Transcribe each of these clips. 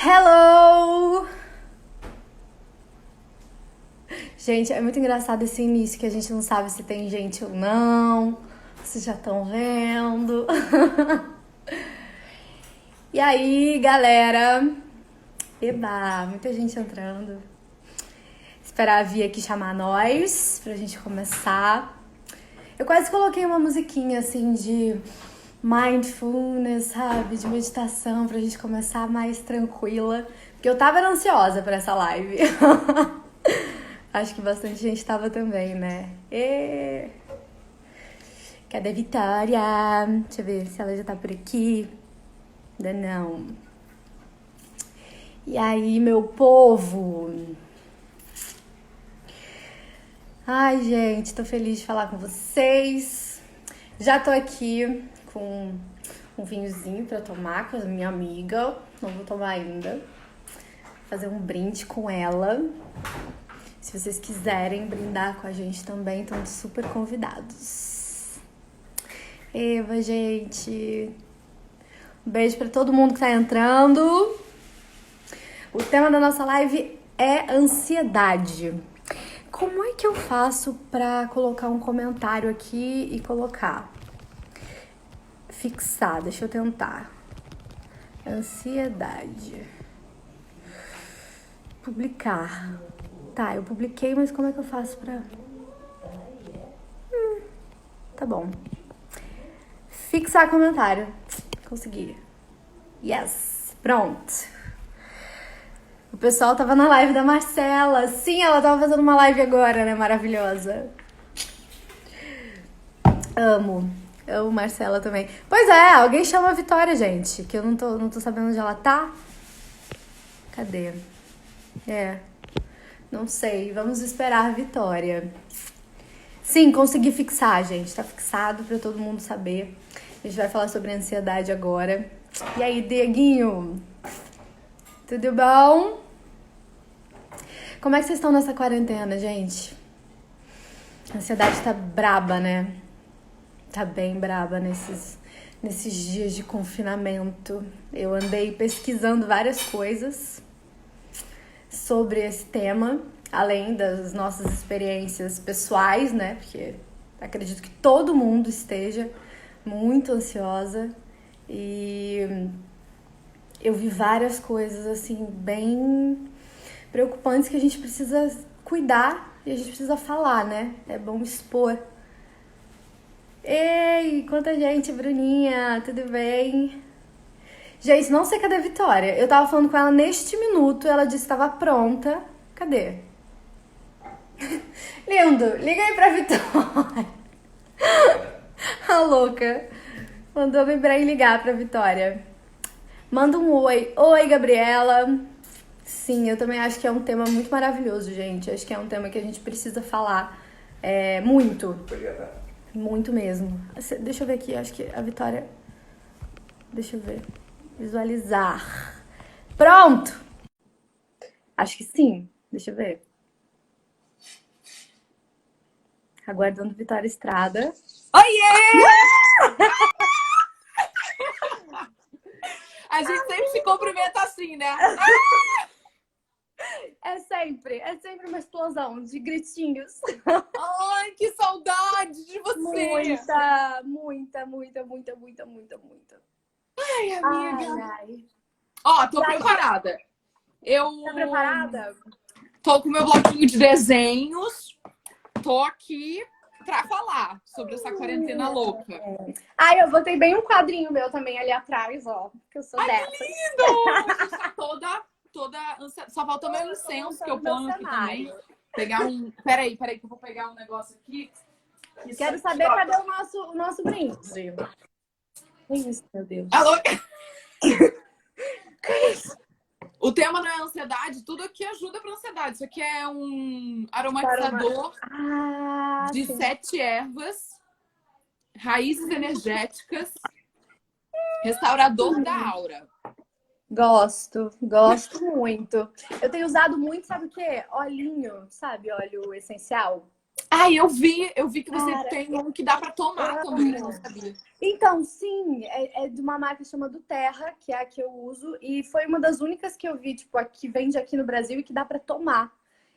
Hello! Gente, é muito engraçado esse início que a gente não sabe se tem gente ou não. Vocês já estão vendo. E aí, galera? Eba, muita gente entrando. Esperar a Via aqui chamar nós pra gente começar. Eu quase coloquei uma musiquinha assim de mindfulness, sabe? De meditação pra gente começar mais tranquila. Porque eu tava ansiosa pra essa live. Acho que bastante gente tava também, né? Cadê a Vitória? Deixa eu ver se ela já tá por aqui. Ainda não. E aí, meu povo? Ai, gente, tô feliz de falar com vocês. Já tô aqui com um vinhozinho pra tomar com a minha amiga. Não vou tomar ainda. Fazer um brinde com ela. Se vocês quiserem brindar com a gente também, estão super convidados. Eva, gente. Um beijo pra todo mundo que tá entrando. O tema da nossa live é ansiedade. Como é que eu faço pra colocar um comentário aqui e colocar? Fixar, deixa eu tentar. Ansiedade. Publicar. Tá, eu publiquei, mas como é que eu faço pra... Tá bom. Fixar comentário. Consegui. Yes. Pronto. O pessoal tava na live da Marcela. Sim, ela tava fazendo uma live agora, né? Maravilhosa. Amo. Amo Marcela também. Pois é, alguém chama a Vitória, gente. Que eu não tô sabendo onde ela tá. Cadê? Não sei. Vamos esperar a Vitória. Sim, consegui fixar, gente. Tá fixado pra todo mundo saber. A gente vai falar sobre ansiedade agora. E aí, Dieguinho? Tudo bom? Como é que vocês estão nessa quarentena, gente? A ansiedade tá braba, né? Tá bem braba nesses dias de confinamento. Eu andei pesquisando várias coisas sobre esse tema, além das nossas experiências pessoais, né? Porque acredito que todo mundo esteja muito ansiosa. E eu vi várias coisas, assim, bem preocupantes que a gente precisa cuidar e a gente precisa falar, né? É bom expor. Ei, quanta gente, Bruninha, tudo bem? Gente, não sei cadê a Vitória. Eu tava falando com ela neste minuto, ela disse que estava pronta. Cadê? Lindo, liga aí pra Vitória. A louca. Mandou vibrar e ligar pra Vitória. Manda um oi. Oi, Gabriela. Sim, eu também acho que é um tema muito maravilhoso, gente. Acho que é um tema que a gente precisa falar muito. Muito mesmo. Deixa eu ver aqui, acho que a Vitória... Deixa eu ver. Visualizar. Pronto! Acho que sim. Deixa eu ver. Aguardando Vitória Estrada. Oiê! A gente sempre se cumprimenta assim, né? É sempre uma explosão de gritinhos. Ai, que saudade de você! Muita. Ai, amiga. Ai. Ó, tô preparada. Tá preparada? Tô com meu bloquinho de desenhos. Tô aqui pra falar sobre essa quarentena louca. Ai, eu botei bem um quadrinho meu também ali atrás, ó. Que eu sou dessa. Que lindo! A gente tá toda ansiosa. Só faltou meu incenso que eu ponho aqui cenário. também. Pegar um... Peraí, que eu vou pegar um negócio aqui. Quero saber cadê o nosso brinde. Que isso, meu Deus. Alô? O tema não é ansiedade, tudo aqui ajuda pra ansiedade. Isso aqui é um aromatizador de 7 ervas, raízes energéticas, restaurador da aura. Gosto muito. Eu tenho usado muito, sabe o quê? Olhinho, sabe? Óleo essencial. Ah, eu vi que você Cara, tem um que dá pra tomar também, eu não sabia. Então, sim, é de uma marca chamada Terra, que é a que eu uso, e foi uma das únicas que eu vi, tipo, que vende aqui no Brasil e que dá pra tomar.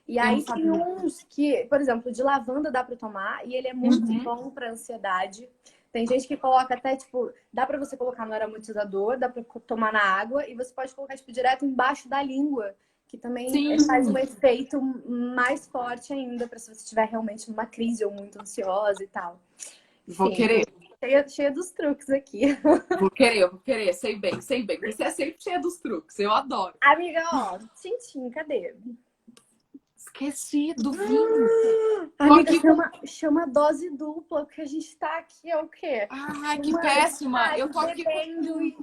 E Eu não aí tem sabia. uns que, por exemplo, de lavanda dá pra tomar, e ele é muito bom pra ansiedade. Tem gente que coloca até, tipo, dá pra você colocar no aromatizador, dá pra tomar na água, e você pode colocar, tipo, direto embaixo da língua, que também Sim, faz um efeito mais forte ainda, pra se você estiver realmente numa crise ou muito ansiosa e tal. vou Enfim, querer. cheia dos truques aqui. Vou querer. Sei bem, sei bem. Você é sempre cheia dos truques, eu adoro. Amiga, ó, Tintim, cadê? Esqueci do vinho. Amiga, Aqui. chama dose dupla, porque a gente tá aqui, é o quê? Ai, que Uma péssima. Eu tô aqui bebendo e...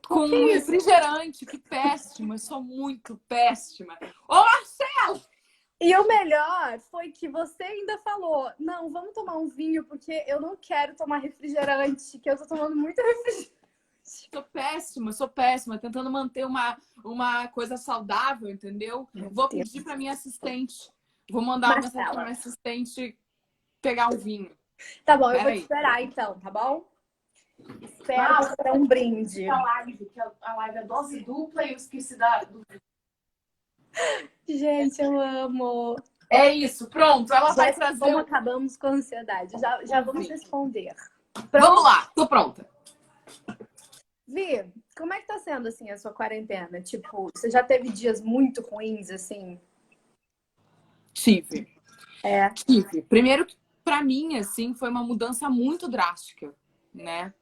O com que um é isso? refrigerante. Que péssima. Eu sou muito péssima. Ô, Marcelo! E o melhor foi que você ainda falou, não, vamos tomar um vinho, porque eu não quero tomar refrigerante, que eu tô tomando muito refrigerante. Sou péssima, tentando manter uma coisa saudável, entendeu? Vou pedir para minha assistente. Vou mandar uma mensagem para minha assistente pegar um vinho. Tá bom, eu vou te esperar então, tá bom? Espero para um brinde. A live é dose dupla e eu esqueci do... Gente, eu amo. É isso, pronto. Ela vai trazer. Como acabamos com a ansiedade? Já vamos responder. Pronto? Vamos lá, tô pronta. Vi, como é que tá sendo, assim, a sua quarentena? Tipo, você já teve dias muito ruins, assim? Tive. É. Tive. Primeiro, pra mim, assim, foi uma mudança muito drástica, né?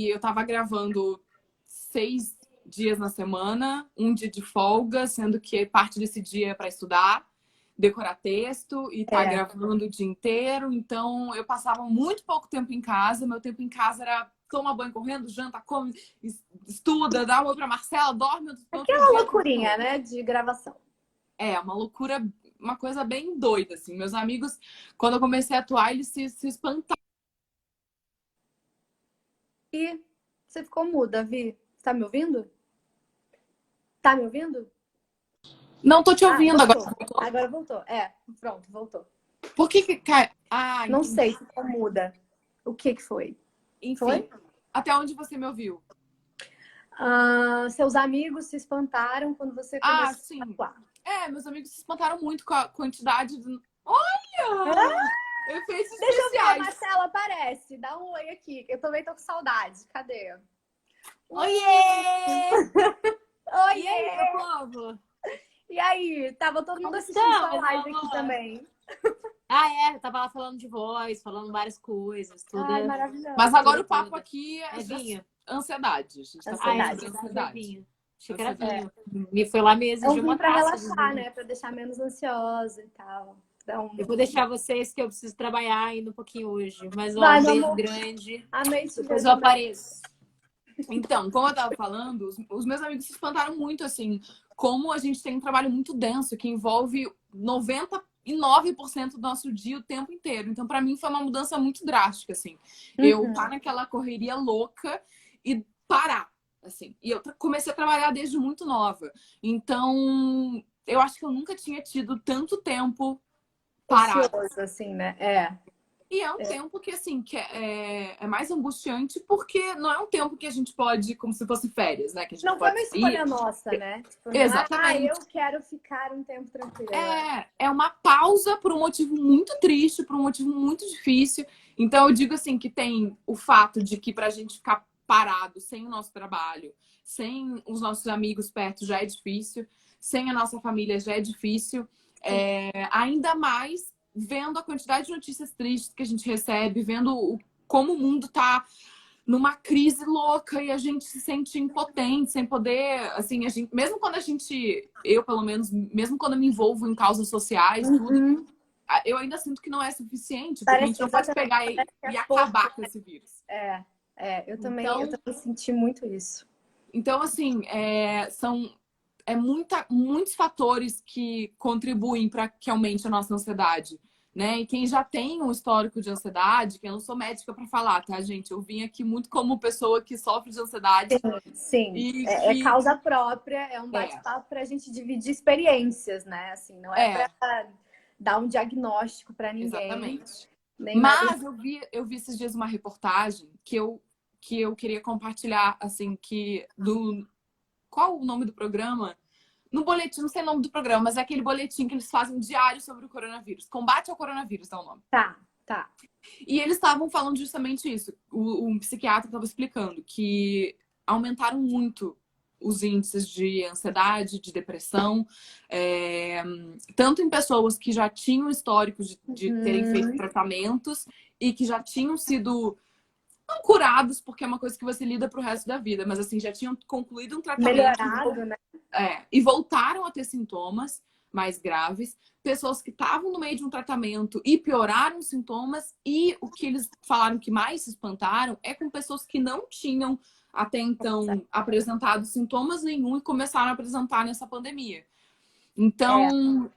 Eu tava gravando 6 dias na semana, um dia de folga, sendo que parte desse dia é para estudar, decorar texto e tá gravando o dia inteiro. Então, eu passava muito pouco tempo em casa. Meu tempo em casa era toma banho correndo, janta, come, estuda, dá uma pra Marcela, dorme. Aquela loucurinha, né, de gravação. É, uma loucura, uma coisa bem doida, assim. Meus amigos, quando eu comecei a atuar, eles se espantaram. E você ficou muda, Vi. Tá me ouvindo? Tá me ouvindo? Não tô te ouvindo agora. Agora voltou. É, pronto, voltou. Por que cai? Ah, não entendi. sei se ficou muda. O que foi? Enfim, foi? Até onde você me ouviu? Seus amigos se espantaram quando você começou a atuar. Meus amigos se espantaram muito com a quantidade de... Olha! Efeitos especiais. Deixa eu ver, a Marcela aparece. Dá um oi aqui, eu também tô com saudade. Cadê? Oiê! Oiê! E aí, meu povo? E aí? Tava todo mundo assistindo sua live aqui também. Eu tava lá falando de voz, falando várias coisas, tudo. Ai, maravilhoso. Mas agora o papo aqui é vinho. ansiedade. A gente tá falando de ansiedade. Vinho. Achei que era vinho. E foi lá mesmo de uma pra taça. relaxar, né? Pra deixar menos ansiosa e tal. Eu vou deixar vocês que eu preciso trabalhar ainda um pouquinho hoje. Mas um beijo grande. Amei te depois eu apareço. Então, como eu tava falando, os meus amigos se espantaram muito, assim, como a gente tem um trabalho muito denso, que envolve 99% do nosso dia o tempo inteiro. Então, pra mim, foi uma mudança muito drástica, assim. Eu tá naquela correria louca e parar, assim. E eu comecei a trabalhar desde muito nova. Então, eu acho que eu nunca tinha tido tanto tempo parado. Ansioso, assim, né? E é um tempo que, assim, que é mais angustiante porque não é um tempo que a gente pode, como se fosse férias, né? Que a gente não foi uma escolha nossa, né? Tipo, exatamente. Eu quero ficar um tempo tranquilo. É uma pausa por um motivo muito triste, por um motivo muito difícil. Então, eu digo, assim, que tem o fato de que pra gente ficar parado sem o nosso trabalho, sem os nossos amigos perto já é difícil, sem a nossa família já é difícil. Ainda mais vendo a quantidade de notícias tristes que a gente recebe, vendo como o mundo tá numa crise louca e a gente se sente impotente, sem poder, assim, mesmo quando eu pelo menos, mesmo quando eu me envolvo em causas sociais, tudo, eu ainda sinto que não é suficiente, porque a gente não pode pegar e acabar com esse vírus. Eu também senti muito isso. Então, assim, muitos fatores que contribuem para que aumente a nossa ansiedade, né? E quem já tem um histórico de ansiedade, que eu não sou médica para falar, tá, gente? Eu vim aqui muito como pessoa que sofre de ansiedade. Sim. É causa própria, é um bate-papo pra gente dividir experiências, né? Assim, não é pra dar um diagnóstico para ninguém. Exatamente. Nem Mas eu vi esses dias uma reportagem que eu queria compartilhar, assim, qual o nome do programa? No boletim, não sei o nome do programa, mas é aquele boletim que eles fazem diário sobre o coronavírus. Combate ao coronavírus, é o nome. Tá. E eles estavam falando justamente isso. Um psiquiatra estava explicando que aumentaram muito os índices de ansiedade, de depressão, tanto em pessoas que já tinham histórico de terem feito tratamentos e que já tinham sido não curados, porque é uma coisa que você lida pro resto da vida, mas assim, já tinham concluído um tratamento. Melhorado, né? E voltaram a ter sintomas mais graves, pessoas que estavam no meio de um tratamento e pioraram os sintomas, e o que eles falaram que mais se espantaram é com pessoas que não tinham até então apresentado sintomas nenhum e começaram a apresentar nessa pandemia. Então,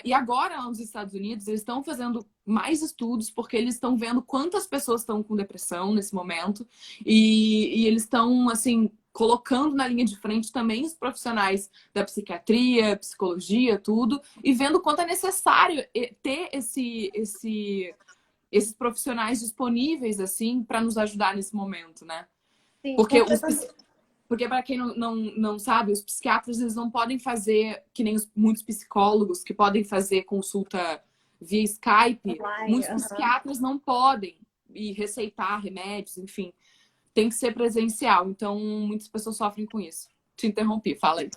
e agora lá nos Estados Unidos, eles estão fazendo mais estudos porque eles estão vendo quantas pessoas estão com depressão nesse momento e eles estão, assim, colocando na linha de frente também os profissionais da psiquiatria, psicologia, tudo, e vendo quanto é necessário ter esses profissionais disponíveis, assim, para nos ajudar nesse momento, né? Sim, porque para quem não sabe, os psiquiatras eles não podem fazer, que nem muitos psicólogos que podem fazer consulta via Skype, muitos psiquiatras não podem e receitar remédios, enfim, tem que ser presencial. Então, muitas pessoas sofrem com isso. Te interrompi, fala aí.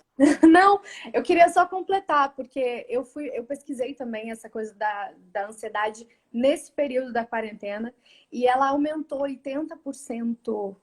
Não, eu queria só completar, porque eu pesquisei também essa coisa da ansiedade nesse período da quarentena e ela aumentou 80%.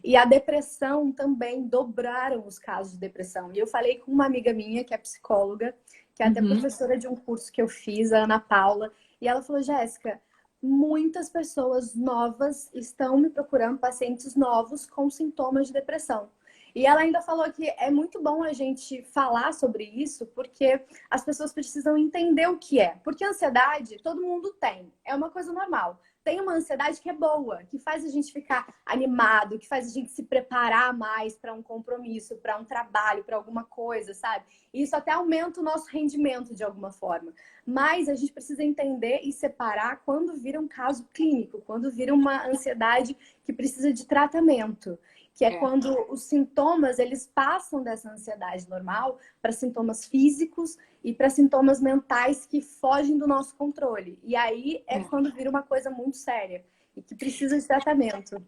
E a depressão também, dobraram os casos de depressão. E eu falei com uma amiga minha, que é psicóloga, que é até professora de um curso que eu fiz, a Ana Paula, e ela falou, Jéssica, muitas pessoas novas estão me procurando, pacientes novos com sintomas de depressão. E ela ainda falou que é muito bom a gente falar sobre isso, porque as pessoas precisam entender o que é. Porque ansiedade, todo mundo tem, é uma coisa normal. Tem uma ansiedade que é boa, que faz a gente ficar animado, que faz a gente se preparar mais para um compromisso, para um trabalho, para alguma coisa, sabe? E isso até aumenta o nosso rendimento de alguma forma. Mas a gente precisa entender e separar quando vira um caso clínico, quando vira uma ansiedade que precisa de tratamento. Que é quando os sintomas, eles passam dessa ansiedade normal para sintomas físicos e para sintomas mentais que fogem do nosso controle. E aí é quando vira uma coisa muito séria e que precisa de tratamento.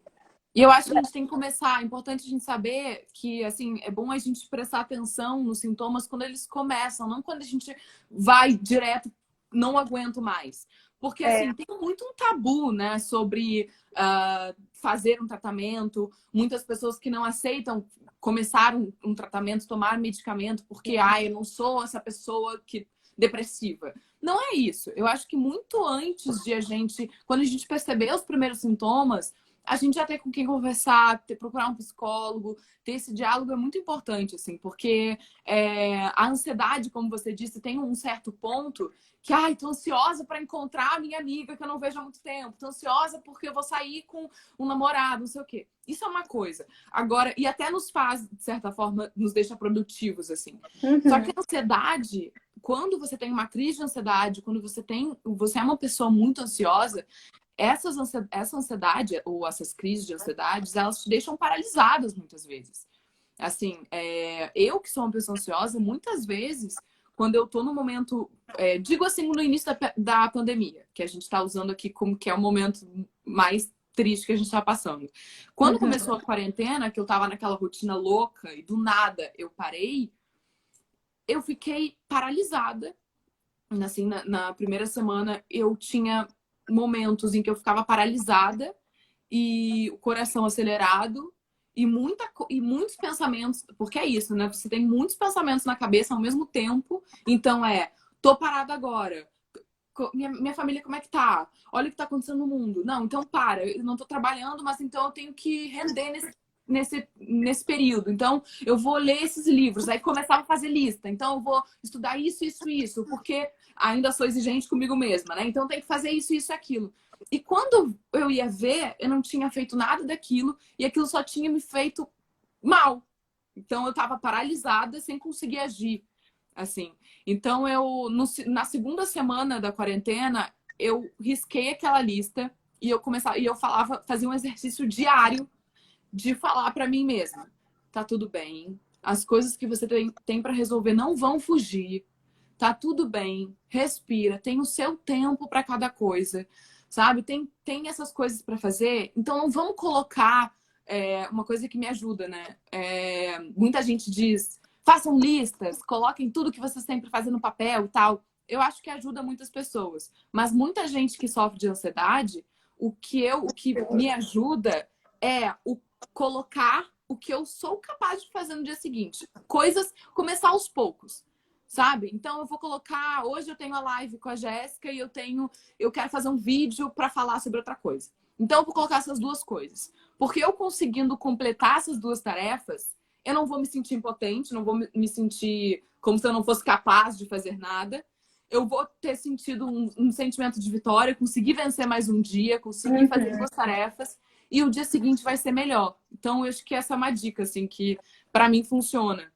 E eu acho que a gente tem que começar, é importante a gente saber que, assim, é bom a gente prestar atenção nos sintomas quando eles começam, não quando a gente vai direto, não aguento mais. Porque, assim, tem muito um tabu, né, sobre fazer um tratamento. Muitas pessoas que não aceitam começar um tratamento, tomar medicamento, porque, eu não sou essa pessoa depressiva. Não é isso. Eu acho que muito antes de quando a gente perceber os primeiros sintomas, a gente já ter com quem conversar, procurar um psicólogo, ter esse diálogo é muito importante, assim, porque a ansiedade, como você disse, tem um certo ponto que, tô ansiosa para encontrar a minha amiga que eu não vejo há muito tempo, tô ansiosa porque eu vou sair com um namorado, não sei o quê. Isso é uma coisa. Agora, e até nos faz, de certa forma, nos deixa produtivos, assim. Só que a ansiedade, quando você tem uma crise de ansiedade, quando você é uma pessoa muito ansiosa, essa ansiedade ou essas crises de ansiedade, elas te deixam paralisadas muitas vezes. Assim, eu que sou uma pessoa ansiosa, muitas vezes, quando eu tô no momento, digo assim, no início da pandemia, que a gente tá usando aqui como que é o momento mais triste que a gente tá passando. Quando começou a quarentena, que eu tava naquela rotina louca e do nada eu parei, eu fiquei paralisada. Assim, na primeira semana eu tinha momentos em que eu ficava paralisada e o coração acelerado e muitos pensamentos, porque é isso, né? Você tem muitos pensamentos na cabeça ao mesmo tempo, então tô parada agora. Minha família como é que tá? Olha o que tá acontecendo no mundo. Não, então eu não tô trabalhando, mas então eu tenho que render nesse período. Então, eu vou ler esses livros. Aí começava a fazer lista. Então, eu vou estudar isso, porque ainda sou exigente comigo mesma, né? Então, tem que fazer isso, aquilo. E quando eu ia ver, eu não tinha feito nada daquilo e aquilo só tinha me feito mal. Então, eu tava paralisada, sem conseguir agir. assim. Então, na segunda semana da quarentena, eu risquei aquela lista e eu fazia um exercício diário de falar para mim mesma: tá tudo bem, as coisas que você tem para resolver não vão fugir, tá tudo bem, respira, tem o seu tempo para cada coisa, sabe? Tem essas coisas para fazer, então não vamos colocar uma coisa que me ajuda, né? Muita gente diz: façam listas, coloquem tudo que vocês têm para fazer no papel e tal. Eu acho que ajuda muitas pessoas, mas muita gente que sofre de ansiedade, o que me ajuda é colocar o que eu sou capaz de fazer no dia seguinte. Começar aos poucos, sabe? Então eu vou colocar, hoje eu tenho a live com a Jéssica e eu quero fazer um vídeo para falar sobre outra coisa. Então eu vou colocar essas duas coisas. Porque eu conseguindo completar essas duas tarefas, eu não vou me sentir impotente, não vou me sentir como se eu não fosse capaz de fazer nada. Eu vou ter sentido um sentimento de vitória, conseguir vencer mais um dia, conseguir fazer duas tarefas e o dia seguinte vai ser melhor. Então, eu acho que essa é uma dica, assim, que para mim funciona.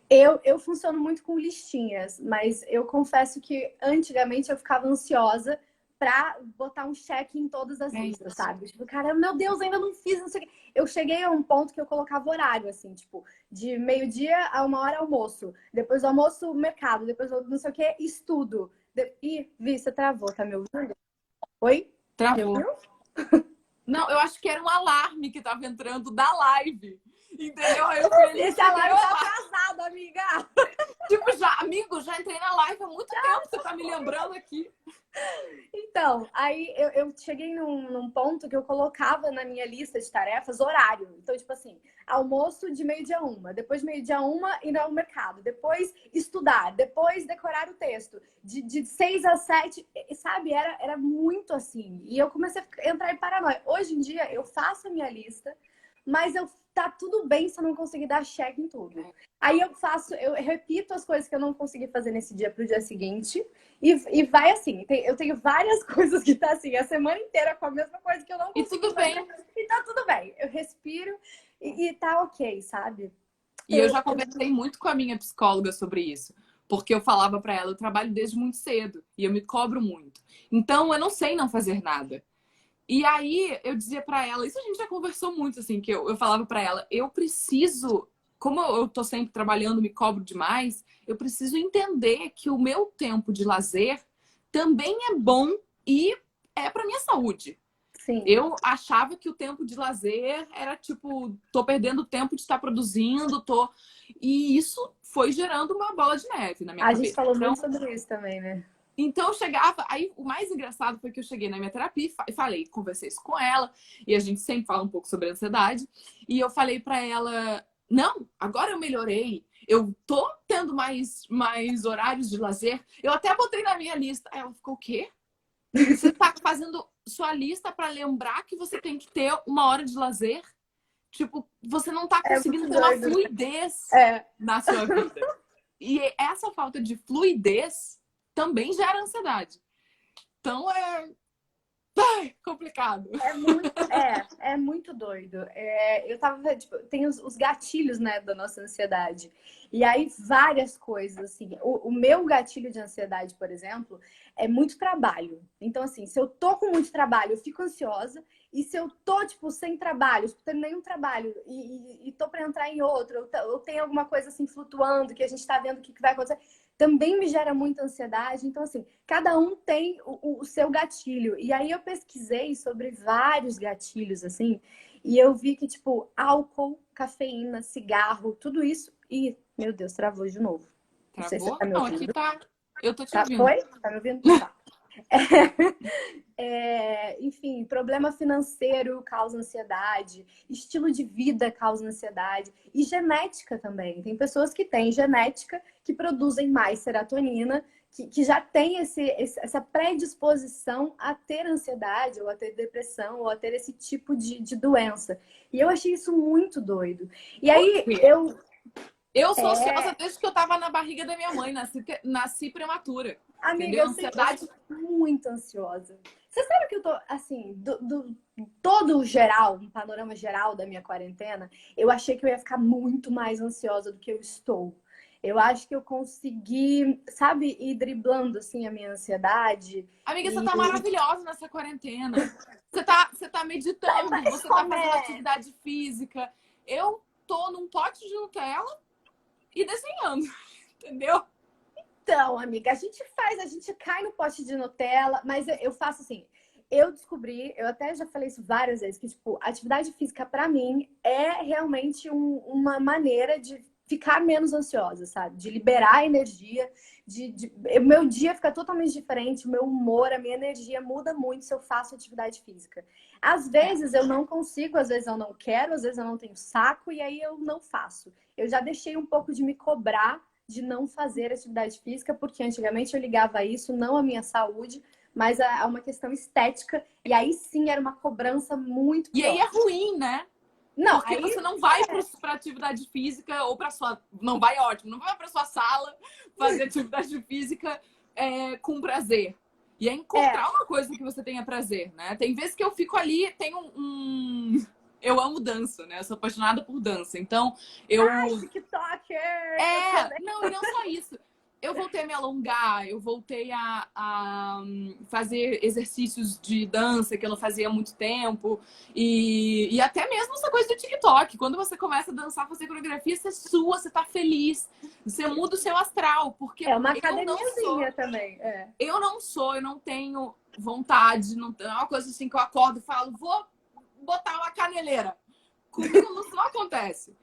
Eu funciono muito com listinhas, mas eu confesso que antigamente eu ficava ansiosa pra botar um check em todas as listas, sabe? Tipo, cara, meu Deus, ainda não fiz, não sei o quê. Eu cheguei a um ponto que eu colocava horário, assim, tipo, de meio-dia a 1 hora almoço, depois do almoço, mercado, depois do não sei o quê, estudo. Ih, Vi, você travou, tá me ouvindo? Oi? Travou. Não, eu acho que era um alarme que tava entrando da live. Entendeu? Aí eu falei, esse alarme tá atrasado, amiga. Tipo, já entrei na live há muito tempo, você tá me lembrando aqui. Então, aí eu cheguei num ponto que eu colocava na minha lista de tarefas horário. Então, tipo assim, almoço de meio-dia a 1, depois meio-dia a 1 ir ao mercado, depois estudar, depois decorar o texto, de 6 a 7, sabe? Era muito assim. E eu comecei a entrar em paranoia. Hoje em dia, eu faço a minha lista, mas tá tudo bem se eu não conseguir dar check em tudo. Aí eu repito as coisas que eu não consegui fazer nesse dia pro dia seguinte e vai assim. Eu tenho várias coisas que tá assim, a semana inteira com a mesma coisa que eu não consegui tudo fazer. Bem. E tá tudo bem. Eu respiro e tá ok, sabe? E eu já conversei muito com a minha psicóloga sobre isso. Porque eu falava para ela, eu trabalho desde muito cedo e eu me cobro muito. Então, eu não sei não fazer nada. E aí eu dizia pra ela, isso a gente já conversou muito, assim, que eu falava pra ela, eu preciso, como eu tô sempre trabalhando, me cobro demais, eu preciso entender que o meu tempo de lazer também é bom e é pra minha saúde. Sim. Eu achava que o tempo de lazer era tipo, tô perdendo tempo de estar produzindo, E isso foi gerando uma bola de neve na minha cabeça. A gente falou muito sobre isso também, né? Então eu chegava, aí o mais engraçado foi que eu cheguei na minha terapia e conversei isso com ela, e a gente sempre fala um pouco sobre ansiedade, e eu falei pra ela, não, agora eu melhorei, eu tô tendo mais horários de lazer, eu até botei na minha lista. Aí ela ficou, o quê? Você tá fazendo sua lista pra lembrar que você tem que ter 1 hora de lazer? Tipo, você não tá conseguindo ter uma fluidez na sua vida. E essa falta de fluidez também gera ansiedade. Então é complicado. É muito doido. Eu tava, tipo, tem os gatilhos, né, da nossa ansiedade. E aí, várias coisas, assim. O meu gatilho de ansiedade, por exemplo, é muito trabalho. Então, assim, se eu tô com muito trabalho, eu fico ansiosa. E se eu tô, tipo, sem trabalho, não tenho nenhum trabalho e tô pra entrar em outro, ou tem alguma coisa, assim, flutuando, que a gente tá vendo o que vai acontecer, também me gera muita ansiedade. Então, assim, cada um tem o seu gatilho. E aí eu pesquisei sobre vários gatilhos, assim, e eu vi que, tipo, álcool, cafeína, cigarro, tudo isso. Ih, meu Deus, travou de novo. Travou? Não sei se você tá me Não, ouvindo. aqui tá. Eu tô te ouvindo. Foi? Tá me ouvindo? Tá. Enfim, problema financeiro causa ansiedade, estilo de vida causa ansiedade e genética também. Tem pessoas que têm genética que produzem mais serotonina, que já tem essa predisposição a ter ansiedade, ou a ter depressão, ou a ter esse tipo de doença. E eu achei isso muito doido. E aí eu sou ansiosa desde que eu tava na barriga da minha mãe, nasci prematura. Amiga, ansiedade muito ansiosa. Você sabe que eu tô, assim, todo o geral, um panorama geral da minha quarentena, eu achei que eu ia ficar muito mais ansiosa do que eu estou. Eu acho que eu consegui, sabe, ir driblando, assim, a minha ansiedade. Amiga, você tá maravilhosa nessa quarentena. Você tá meditando, você tá fazendo atividade física. Eu tô num pote de Nutella e desenhando, entendeu? Então, amiga, a gente cai no pote de Nutella, mas eu faço assim, eu descobri, eu até já falei isso várias vezes, que, tipo, atividade física pra mim é realmente uma maneira de ficar menos ansiosa, sabe? De liberar energia, o meu dia fica totalmente diferente, o meu humor, a minha energia muda muito se eu faço atividade física. Às vezes eu não consigo, às vezes eu não quero, às vezes eu não tenho saco, e aí eu não faço. Eu já deixei um pouco de me cobrar de não fazer atividade física, porque antigamente eu ligava a isso, não à minha saúde, mas a uma questão estética. E aí sim era uma cobrança muito pior. E aí é ruim, né? Não, porque aí você não vai para atividade física ou para sua... Não vai, ótimo. Não vai para sua sala fazer atividade física com prazer. E é encontrar uma coisa que você tenha prazer, né? Tem vezes que eu fico ali, tem eu amo dança, né? Eu sou apaixonada por dança. Então, TikToker! Não, e não só isso. Eu voltei a me alongar, eu voltei a fazer exercícios de dança que eu não fazia há muito tempo. E até mesmo essa coisa do TikTok. Quando você começa a dançar, fazer coreografia, você sua, você tá feliz. Você muda o seu astral. Porque é uma academiazinha também. Eu não tenho vontade, não é uma coisa assim que eu acordo e falo, vou botar uma caneleira. Comigo não acontece.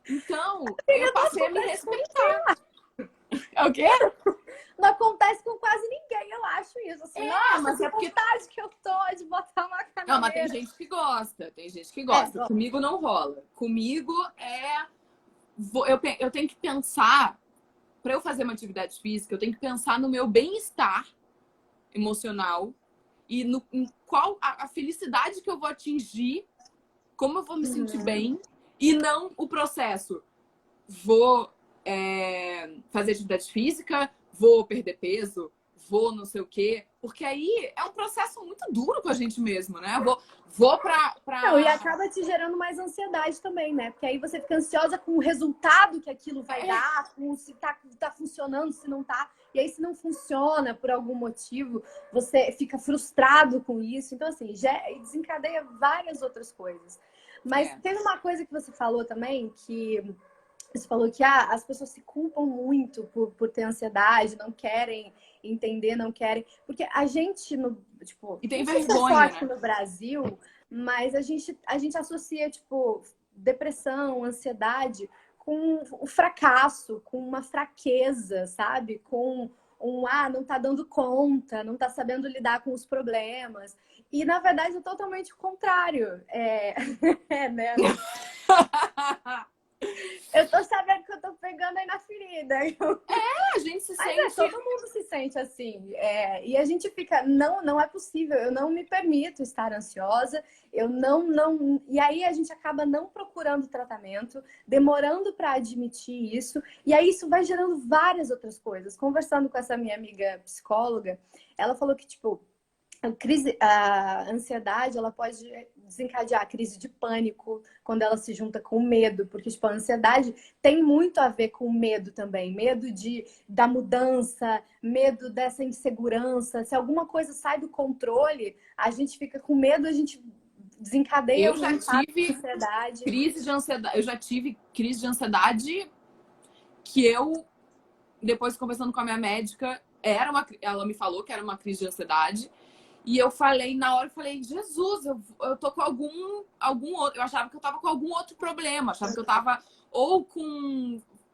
Então, eu passei a me respeitar. É o quê? Não acontece com quase ninguém, eu acho isso. Assim, mas que vontade que eu tô de botar uma caneleira. Não, mas tem gente que gosta. Tem gente que gosta. Comigo não rola. Comigo eu tenho que pensar, para eu fazer uma atividade física, eu tenho que pensar no meu bem-estar emocional e em qual a felicidade que eu vou atingir, como eu vou me sentir bem, e não o processo. Vou fazer atividade física, vou perder peso, vou não sei o quê. Porque aí é um processo muito duro com a gente mesmo, né? Vou pra... Não, e acaba te gerando mais ansiedade também, né? Porque aí você fica ansiosa com o resultado que aquilo vai dar, com se tá funcionando, se não tá. E aí, se não funciona por algum motivo, você fica frustrado com isso. Então, assim, desencadeia várias outras coisas. Mas teve uma coisa que você falou também, que você falou que as pessoas se culpam muito por ter ansiedade, não querem entender, não querem. Porque a gente, e tem vergonha, aqui no Brasil, mas a gente associa, depressão, ansiedade com o fracasso, com uma fraqueza, sabe? Com não tá dando conta, não tá sabendo lidar com os problemas. E, na verdade, é totalmente o contrário. Né? Eu tô sabendo que eu tô pegando aí na ferida. A gente se sente... todo mundo se sente assim. E a gente fica, não é possível, eu não me permito estar ansiosa, eu não... E aí a gente acaba não procurando tratamento, demorando para admitir isso, e aí isso vai gerando várias outras coisas. Conversando com essa minha amiga psicóloga, ela falou que, a ansiedade, ela pode desencadear a crise de pânico quando ela se junta com o medo, porque a ansiedade tem muito a ver com o medo também, medo da mudança, medo dessa insegurança. Se alguma coisa sai do controle, a gente fica com medo, a gente desencadeia eu já tive crise de ansiedade. Eu já tive crise de ansiedade que depois conversando com a minha médica, ela me falou que era uma crise de ansiedade. E eu falei, na hora, Jesus, eu tô com algum outro... Eu achava que eu tava com algum outro problema. Achava que eu tava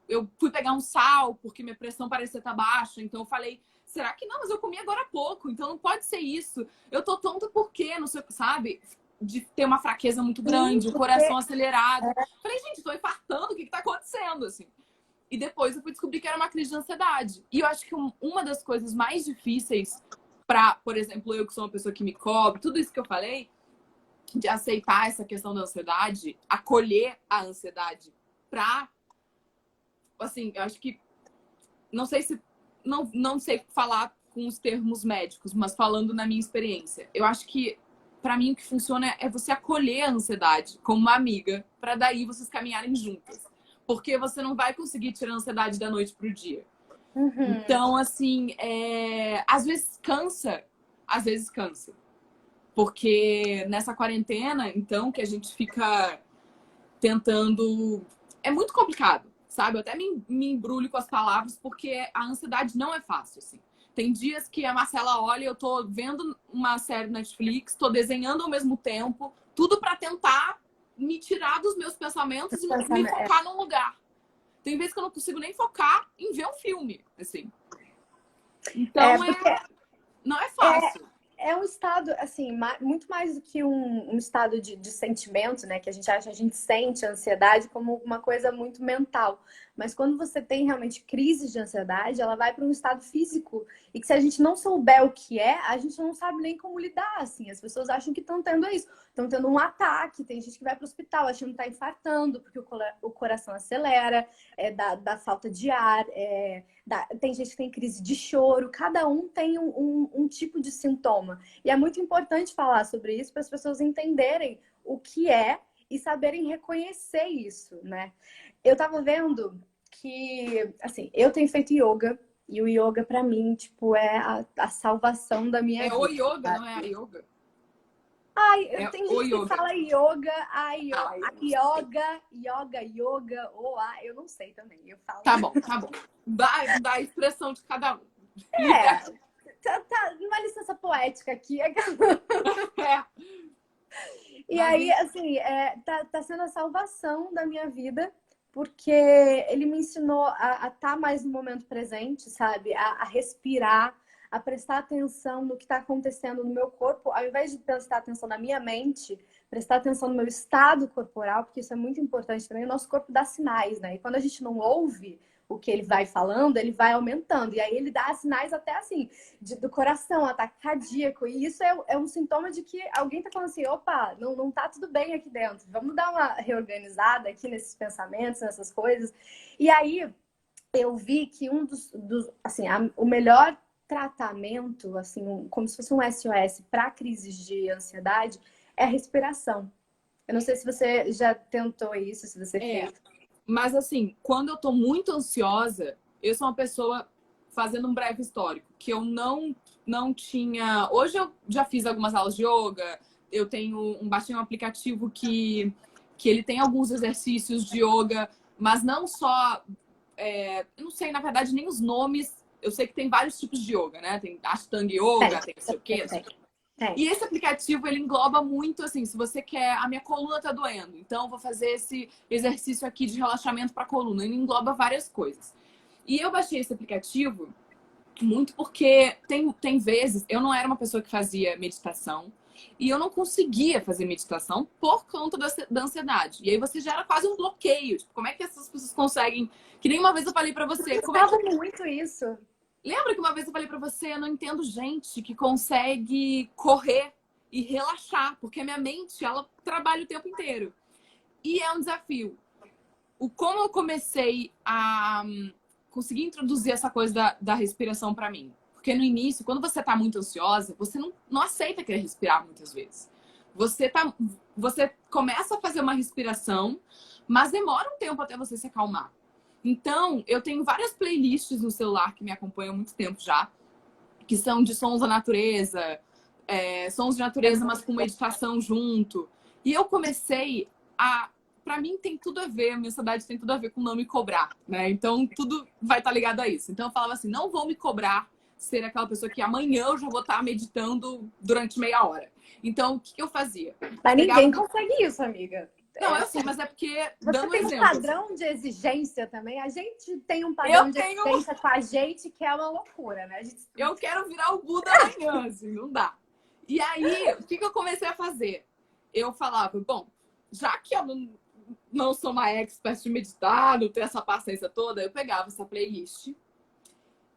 eu fui pegar um sal, porque minha pressão parecia estar baixa. Então eu falei, será que não? Mas eu comi agora há pouco, então não pode ser isso. Eu tô tonta por quê? Não sei, sabe? De ter uma fraqueza muito grande, o coração acelerado. Falei, gente, tô infartando, o que tá acontecendo? Assim. E depois eu fui descobrir que era uma crise de ansiedade. E eu acho que uma das coisas mais difíceis por exemplo, eu que sou uma pessoa que me cobre, tudo isso que eu falei, de aceitar essa questão da ansiedade, acolher a ansiedade assim, eu acho que, não sei falar com os termos médicos, mas falando na minha experiência, eu acho que, pra mim, o que funciona é você acolher a ansiedade como uma amiga, pra daí vocês caminharem juntas. porque você não vai conseguir tirar a ansiedade da noite pro dia. Uhum. Então, assim, às vezes cansa. Porque nessa quarentena, então, que a gente fica tentando... É muito complicado, sabe? Eu até me embrulho com as palavras, porque a ansiedade não é fácil, assim. Tem dias que a Marcela olha, eu tô vendo uma série Netflix, tô desenhando ao mesmo tempo, tudo para tentar me tirar dos meus pensamentos e me focar num lugar. Tem vezes que eu não consigo nem focar em ver um filme, assim. Então, não é fácil. É um estado, assim, muito mais do que um estado de sentimento, né? Que a gente sente a ansiedade como uma coisa muito mental. Mas quando você tem realmente crises de ansiedade, ela vai para um estado físico. E que se a gente não souber o que é, a gente não sabe nem como lidar, assim. As pessoas acham que estão tendo isso. Estão tendo um ataque, tem gente que vai para o hospital achando que está infartando, porque o coração acelera, da falta de ar, tem gente que tem crise de choro. Cada um tem um tipo de sintoma. E é muito importante falar sobre isso para as pessoas entenderem o que é e saberem reconhecer isso, né? Eu tava vendo que, assim, eu tenho feito yoga e o yoga para mim, tipo, é a salvação da minha vida. É o yoga, não é a yoga? Ai, tem gente que fala yoga, yoga, eu não sei também. Eu falo. Tá bom. Dá a expressão de cada um. Tá uma licença poética aqui. E mas aí, assim, tá sendo a salvação da minha vida, porque ele me ensinou a estar mais no momento presente, sabe? A respirar, a prestar atenção no que está acontecendo no meu corpo, ao invés de prestar atenção na minha mente, prestar atenção no meu estado corporal, porque isso é muito importante também. O nosso corpo dá sinais, né? E quando a gente não ouve o que ele vai falando, ele vai aumentando. E aí ele dá sinais até assim, do coração, ataque cardíaco. E isso é um sintoma de que alguém tá falando assim, opa, não tá tudo bem aqui dentro. Vamos dar uma reorganizada aqui nesses pensamentos, nessas coisas. E aí eu vi que o melhor tratamento, assim, como se fosse um SOS para crises de ansiedade, é a respiração. Eu não sei se você já tentou isso, se você fez. Mas assim, quando eu tô muito ansiosa, eu sou uma pessoa, fazendo um breve histórico, que eu não tinha... Hoje eu já fiz algumas aulas de yoga, eu baixei um aplicativo que ele tem alguns exercícios de yoga, mas não só... eu não sei, na verdade, nem os nomes. Eu sei que tem vários tipos de yoga, né? Tem Ashtanga Yoga, tem não sei o quê. E esse aplicativo, ele engloba muito, assim, se você quer... A minha coluna tá doendo, então eu vou fazer esse exercício aqui de relaxamento para a coluna. Ele engloba várias coisas. E eu baixei esse aplicativo muito porque tem vezes... Eu não era uma pessoa que fazia meditação e eu não conseguia fazer meditação por conta da ansiedade. E aí você gera quase um bloqueio. Tipo, como é que essas pessoas conseguem... Que nem uma vez eu falei para você... Eu falo muito isso. Lembra que uma vez eu falei pra você, eu não entendo gente que consegue correr e relaxar, porque a minha mente, ela trabalha o tempo inteiro. E é um desafio. Como eu comecei a conseguir introduzir essa coisa da respiração pra mim? Porque no início, quando você tá muito ansiosa, você não aceita querer respirar muitas vezes. Você começa a fazer uma respiração, mas demora um tempo até você se acalmar. Então, eu tenho várias playlists no celular que me acompanham há muito tempo já, que são de sons da natureza, sons de natureza, mas com meditação junto. E eu comecei a... Pra mim, tem tudo a ver, a minha ansiedade tem tudo a ver com não me cobrar, né? Então, tudo vai estar ligado a isso. Então, eu falava assim, não vou me cobrar ser aquela pessoa que amanhã eu já vou estar meditando durante meia hora. Então, o que eu fazia? Mas ninguém consegue isso, amiga. Não, eu sei, mas é porque... Você tem um padrão de exigência também. A gente tem um padrão de exigência com a gente que é uma loucura, né? Eu quero virar o Buda amanhã, assim, não dá. E aí, o que eu comecei a fazer? Eu falava, bom, já que eu não sou uma expert de meditar, não tenho essa paciência toda, eu pegava essa playlist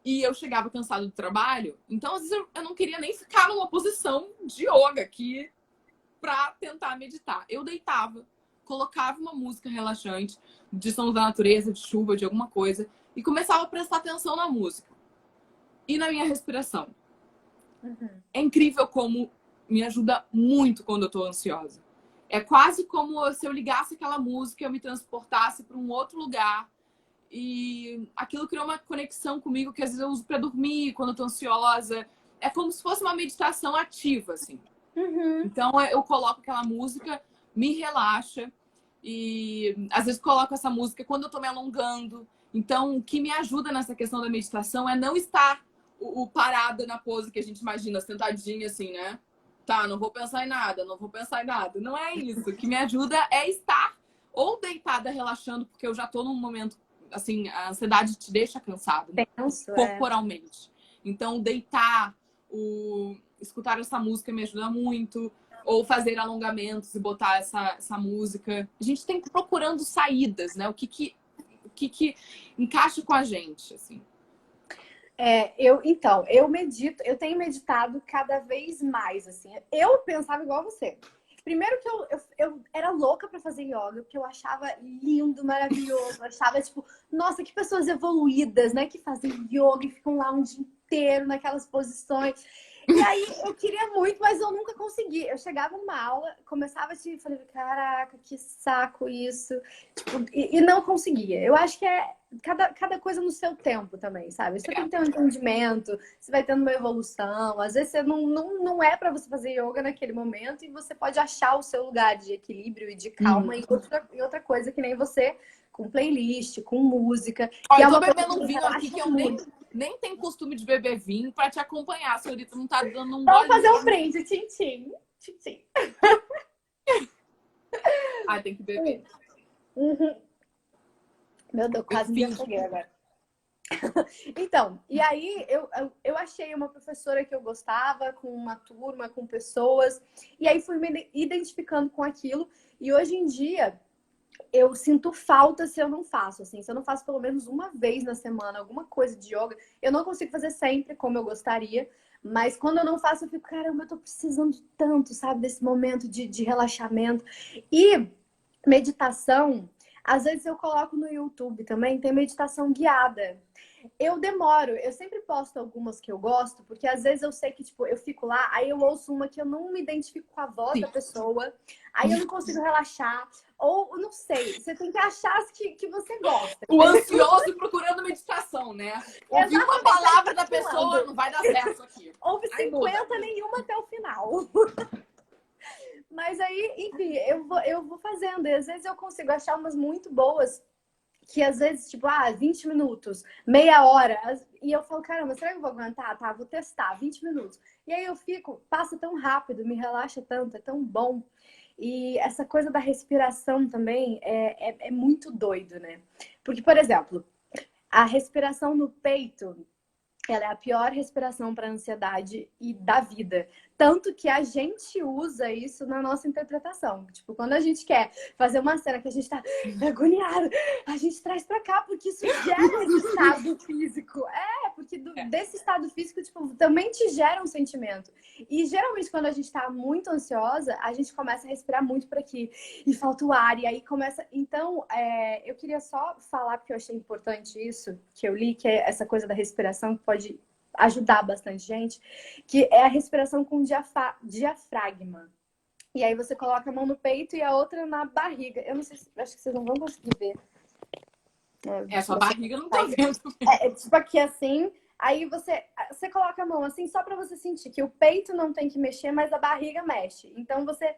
e eu chegava cansado do trabalho. Então, às vezes, eu não queria nem ficar numa posição de yoga aqui pra tentar meditar. Eu deitava, colocava uma música relaxante, de sons da natureza, de chuva, de alguma coisa, e começava a prestar atenção na música. E na minha respiração. Uhum. É incrível como me ajuda muito quando eu tô ansiosa. É quase como se eu ligasse aquela música, eu me transportasse para um outro lugar. E aquilo criou uma conexão comigo que às vezes eu uso para dormir, quando eu tô ansiosa. É como se fosse uma meditação ativa, assim. Então eu coloco aquela música, me relaxa. E às vezes coloco essa música quando eu tô me alongando. Então, o que me ajuda nessa questão da meditação é não estar o parada na pose que a gente imagina, sentadinha assim, né? Tá, não vou pensar em nada, não vou pensar em nada. Não é isso. O que me ajuda é estar ou deitada relaxando, porque eu já tô num momento, assim, a ansiedade te deixa cansado, Tenso, corporalmente. Então, deitar, escutar essa música me ajuda muito. Ou fazer alongamentos e botar essa música. A gente tem que ir procurando saídas, né? O que encaixa com a gente, assim. Eu medito, eu tenho meditado cada vez mais, assim. Eu pensava igual você. Primeiro que eu era louca pra fazer yoga, porque eu achava lindo, maravilhoso. Eu achava, tipo, nossa, que pessoas evoluídas, né? Que fazem yoga e ficam lá um dia inteiro naquelas posições. E aí eu queria muito, mas eu nunca consegui. Eu chegava numa aula, começava a falei, caraca, que saco isso. Tipo, e não conseguia. Eu acho que é cada coisa no seu tempo também, sabe? Você tem que ter um entendimento, você vai tendo uma evolução. Às vezes você não é para você fazer yoga naquele momento e você pode achar o seu lugar de equilíbrio e de calma em outra coisa, que nem você, com playlist, com música. Olha, eu tô bebendo um vinho aqui que eu nem tenho costume de beber vinho pra te acompanhar. A senhorita não tá dando um Vamos fazer um brinde, tchim-tchim. Tchim-tchim. Ah, tem que beber. Meu Deus, quase me afoguei agora. Então, e aí eu achei uma professora que eu gostava, com uma turma, com pessoas, e aí fui me identificando com aquilo, e hoje em dia eu sinto falta se eu não faço, assim, se eu não faço pelo menos uma vez na semana alguma coisa de yoga. Eu não consigo fazer sempre como eu gostaria, mas quando eu não faço, eu fico, caramba, eu tô precisando tanto, sabe, desse momento de relaxamento. E meditação, às vezes eu coloco no YouTube também, tem meditação guiada. Eu demoro, eu sempre posto algumas que eu gosto, porque às vezes eu sei que, tipo, eu fico lá, aí eu ouço uma que eu não me identifico com a voz da pessoa, aí eu não consigo relaxar, ou não sei, você tem que achar as que você gosta. O ansioso procurando meditação, né? Ouvir uma palavra da pessoa, não vai dar certo aqui. Houve 50, nenhuma até o final. Mas aí, enfim, eu vou fazendo, e às vezes eu consigo achar umas muito boas, que às vezes, tipo, 20 minutos, meia hora. E eu falo, caramba, será que eu vou aguentar? Tá, vou testar, 20 minutos. E aí eu fico, passa tão rápido, me relaxa tanto, é tão bom. E essa coisa da respiração também é muito doido, né? Porque, por exemplo, a respiração no peito, ela é a pior respiração para ansiedade e da vida. Tanto que a gente usa isso na nossa interpretação. Tipo, quando a gente quer fazer uma cena que a gente tá agoniado, a gente traz pra cá, porque isso gera esse estado físico. Porque desse estado físico, tipo, também te gera um sentimento. E geralmente, quando a gente tá muito ansiosa, a gente começa a respirar muito por aqui. E falta o ar, e aí começa... Então, eu queria só falar, porque eu achei importante isso, que eu li, que é essa coisa da respiração, que pode ajudar bastante gente, que é a respiração com diafragma. E aí você coloca a mão no peito e a outra na barriga. Eu não sei, acho que vocês não vão conseguir ver. Sua barriga não tá vendo. Tipo aqui assim, aí você coloca a mão assim só pra você sentir que o peito não tem que mexer, mas a barriga mexe. Então você...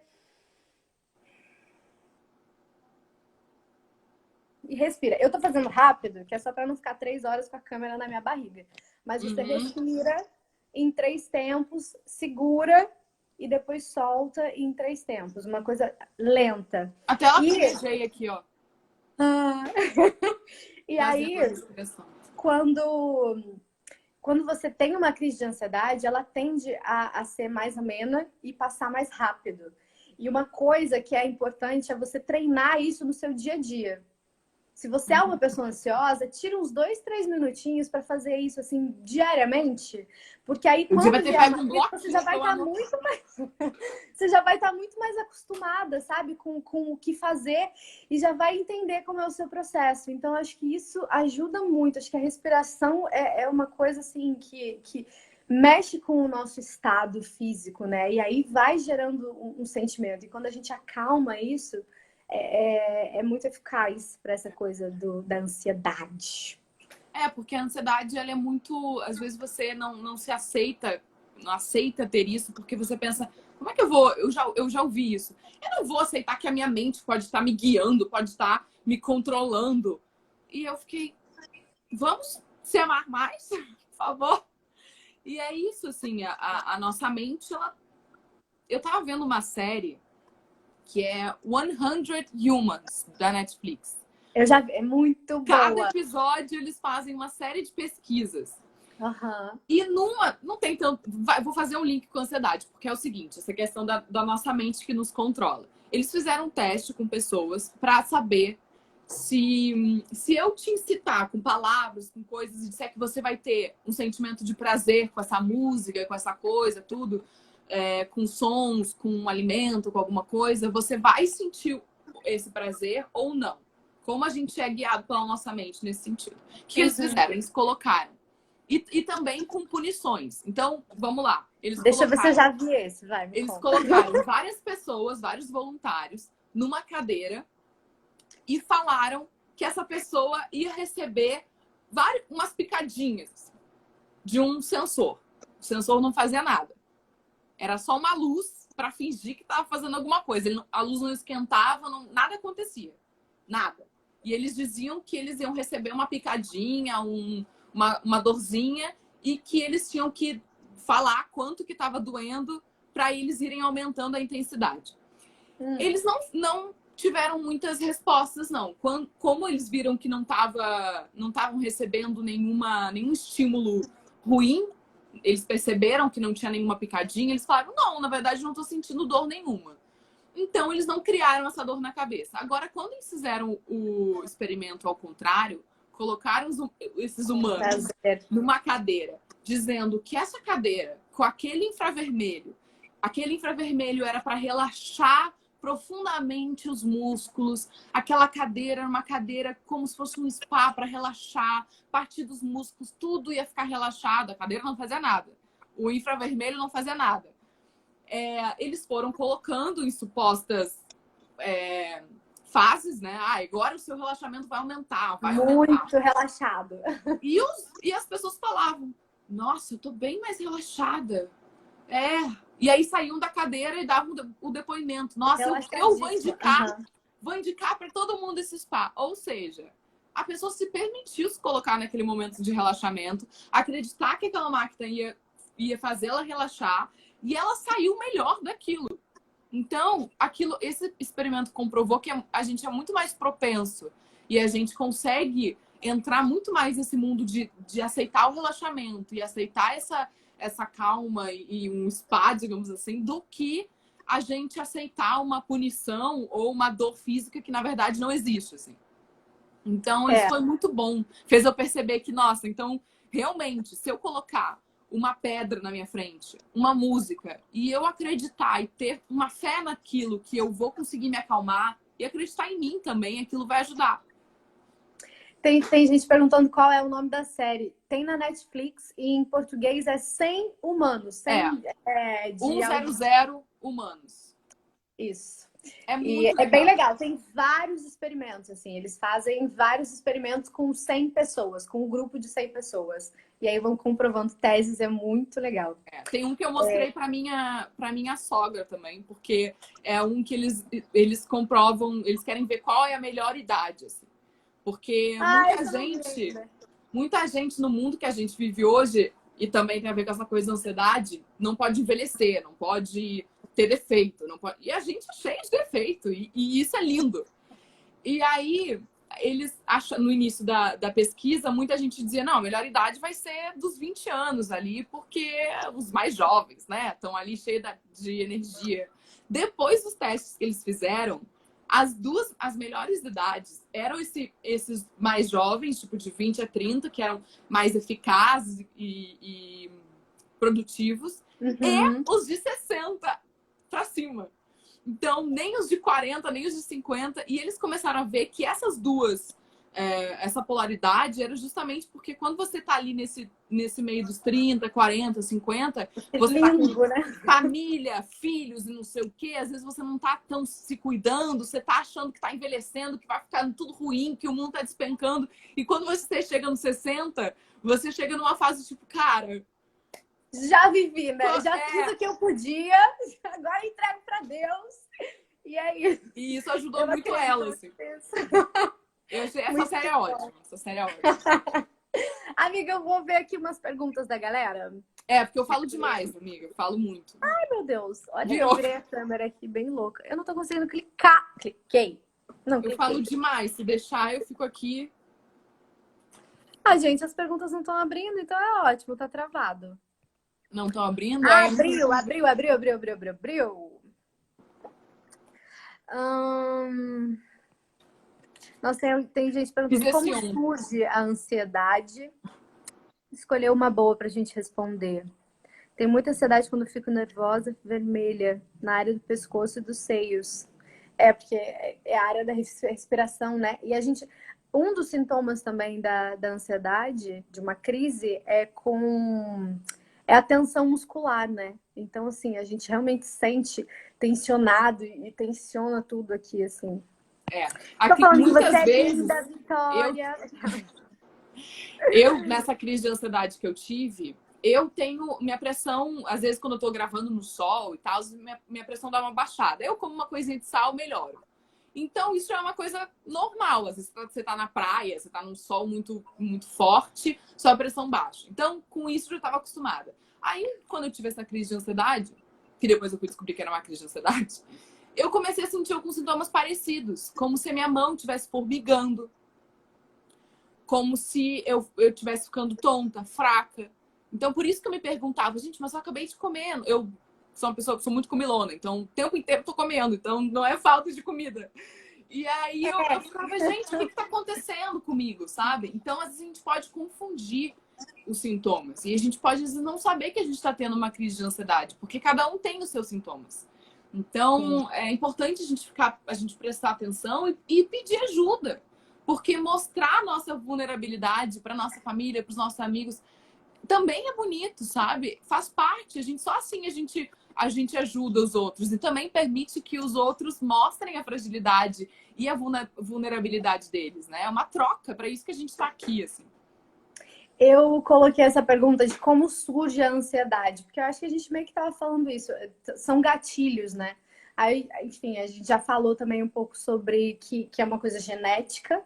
E respira. Eu tô fazendo rápido, que é só pra não ficar 3 horas com a câmera na minha barriga. Mas você respira em 3 tempos, segura e depois solta em 3 tempos. Uma coisa lenta. Até ela gaguejei aqui, ó. E aí, quando você tem uma crise de ansiedade, ela tende a ser mais amena e passar mais rápido. E uma coisa que é importante é você treinar isso no seu dia a dia. Se você é uma pessoa ansiosa, tira uns 2, 3 minutinhos para fazer isso assim diariamente, porque aí quando você já vai estar muito mais você já vai estar muito mais acostumada, sabe, com o que fazer e já vai entender como é o seu processo. Então acho que isso ajuda muito. Acho que a respiração é uma coisa assim que mexe com o nosso estado físico, né? E aí vai gerando um sentimento. E quando a gente acalma isso, é muito eficaz para essa coisa da ansiedade. Porque a ansiedade, ela é muito... Às vezes você não se aceita, não aceita ter isso, porque você pensa, como é que eu vou... Eu já ouvi isso. Eu não vou aceitar que a minha mente pode estar me guiando, pode estar me controlando. E eu fiquei, vamos se amar mais, por favor? E é isso, assim, a nossa mente, ela... Eu tava vendo uma série que é 100 Humans, da Netflix. Eu já vi, é muito boa. Cada episódio eles fazem uma série de pesquisas. Uhum. E numa, não tem tanto... Vou fazer um link com ansiedade, porque é o seguinte, essa questão da nossa mente que nos controla. Eles fizeram um teste com pessoas para saber se eu te incitar com palavras, com coisas, e disser que você vai ter um sentimento de prazer com essa música, com essa coisa, tudo, com sons, com um alimento, com alguma coisa, você vai sentir esse prazer ou não. Como a gente é guiado pela nossa mente nesse sentido. O que eles fizeram? Eles colocaram. E também com punições. Então, vamos lá. Deixa eu ver se eu já vi esse. Vai, me Eles conta. colocaram várias pessoas, vários voluntários, numa cadeira e falaram que essa pessoa ia receber umas picadinhas de um sensor. O sensor não fazia nada. Era só uma luz para fingir que estava fazendo alguma coisa. A luz não esquentava, nada acontecia. Nada. E eles diziam que eles iam receber uma picadinha, uma dorzinha, e que eles tinham que falar quanto que estava doendo para eles irem aumentando a intensidade. Eles não tiveram muitas respostas, não. Como eles viram que não estavam recebendo nenhum estímulo ruim, eles perceberam que não tinha nenhuma picadinha, eles falaram, não, na verdade não estou sentindo dor nenhuma. Então, eles não criaram essa dor na cabeça. Agora, quando eles fizeram o experimento ao contrário, colocaram esses humanos numa cadeira, dizendo que essa cadeira, com aquele infravermelho era para relaxar profundamente os músculos. Aquela cadeira era uma cadeira como se fosse um spa para relaxar, partir dos músculos, tudo ia ficar relaxado. A cadeira não fazia nada. O infravermelho não fazia nada. Eles foram colocando em supostas fases, né? Agora o seu relaxamento vai aumentar. Muito relaxado. E as pessoas falavam, nossa, eu tô bem mais relaxada. E aí saíam da cadeira e davam o depoimento. Nossa, eu vou indicar para todo mundo esse spa. Ou seja, a pessoa se permitiu se colocar naquele momento de relaxamento, acreditar que aquela máquina ia fazê-la relaxar, e ela saiu melhor daquilo. Então, esse experimento comprovou que a gente é muito mais propenso e a gente consegue entrar muito mais nesse mundo de aceitar o relaxamento e aceitar essa calma e um spa, digamos assim, do que a gente aceitar uma punição ou uma dor física que, na verdade, não existe, assim. Então, isso foi muito bom. Fez eu perceber que, nossa, então, realmente, se eu colocar uma pedra na minha frente, uma música, e eu acreditar e ter uma fé naquilo que eu vou conseguir me acalmar e acreditar em mim também, aquilo vai ajudar. Tem gente perguntando qual é o nome da série. Tem na Netflix e em português é 100 Humanos. 100, 100 Humanos. Isso. É muito legal. É bem legal. Tem vários experimentos, assim. Eles fazem vários experimentos com 100 pessoas, com um grupo de 100 pessoas. E aí vão comprovando teses, é muito legal. Tem um que eu mostrei para minha sogra também, porque é um que eles comprovam, eles querem ver qual é a melhor idade, assim. Porque muita gente no mundo que a gente vive hoje, e também tem a ver com essa coisa da ansiedade, não pode envelhecer, não pode ter defeito. Não pode... E a gente é cheio de defeito, e isso é lindo. E aí, eles acham, no início da pesquisa, muita gente dizia, não, a melhor idade vai ser dos 20 anos ali, porque os mais jovens, né, estão ali cheios de energia. Depois dos testes que eles fizeram, as melhores idades eram esses mais jovens, tipo de 20 a 30, que eram mais eficazes e produtivos, e os de 60 para cima. Então, nem os de 40, nem os de 50. E eles começaram a ver que essas duas essa polaridade era justamente porque quando você tá ali nesse meio dos 30, 40, 50, você tá com né? família, filhos e não sei o quê, às vezes você não tá tão se cuidando, você tá achando que tá envelhecendo, que vai ficar tudo ruim, que o mundo tá despencando. E quando você chega nos 60, você chega numa fase tipo, cara... Já vivi, né? Já fiz o que eu podia, agora entrego pra Deus. E é isso. E isso ajudou muito ela, assim. Eu achei essa série é ótima. Essa série é ótima. Amiga, eu vou ver aqui umas perguntas da galera. Porque eu falo demais, amiga. Eu falo muito. Ai, meu Deus. Olha, eu virei a câmera aqui bem louca. Eu não tô conseguindo clicar. Cliquei. Não, cliquei. Eu falo demais. Se deixar, eu fico aqui. Ah, gente, as perguntas não estão abrindo, então é ótimo, tá travado. Não estão abrindo? Abriu. Nossa, tem gente perguntando como surge a ansiedade. Escolher uma boa pra gente responder. Tem muita ansiedade quando fico nervosa, vermelha, na área do pescoço e dos seios. Porque é a área da respiração, né? E um dos sintomas também da ansiedade, de uma crise, é a tensão muscular, né? Então, assim, a gente realmente sente tensionado e tensiona tudo aqui, assim. Aqui, muitas vezes, linda, Vitória. Eu, nessa crise de ansiedade que eu tive, eu tenho minha pressão, às vezes quando eu tô gravando no sol e tal, minha pressão dá uma baixada. Eu como uma coisinha de sal, melhoro. Então, isso é uma coisa normal. Às vezes você tá na praia, você tá num sol muito, muito forte, sua pressão baixa. Então, com isso eu já estava acostumada. Aí, quando eu tive essa crise de ansiedade, que depois eu fui descobrir que era uma crise de ansiedade, eu comecei a sentir alguns sintomas parecidos, como se a minha mão estivesse formigando, como se eu estivesse ficando tonta, fraca. Então, por isso que eu me perguntava, gente, mas eu acabei de comer. Eu sou uma pessoa que sou muito comilona, então o tempo inteiro eu tô comendo, então não é falta de comida. E aí eu ficava, gente, o que tá acontecendo comigo, sabe? Então, às vezes a gente pode confundir os sintomas. E a gente pode, às vezes, não saber que a gente tá tendo uma crise de ansiedade, porque cada um tem os seus sintomas. Então, é importante a gente prestar atenção e pedir ajuda. Porque mostrar a nossa vulnerabilidade para nossa família, para os nossos amigos, também é bonito, sabe? Faz parte. Só assim a gente ajuda os outros. E também permite que os outros mostrem a fragilidade e a vulnerabilidade deles, né? É uma troca, para isso que a gente está aqui, assim. Eu coloquei essa pergunta de como surge a ansiedade, porque eu acho que a gente meio que estava falando isso. São gatilhos, né? Aí, enfim, a gente já falou também um pouco sobre que é uma coisa genética,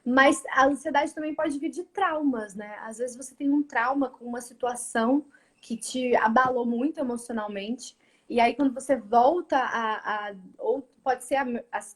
mas a ansiedade também pode vir de traumas, né? Às vezes você tem um trauma com uma situação que te abalou muito emocionalmente, e aí quando você volta ou pode ser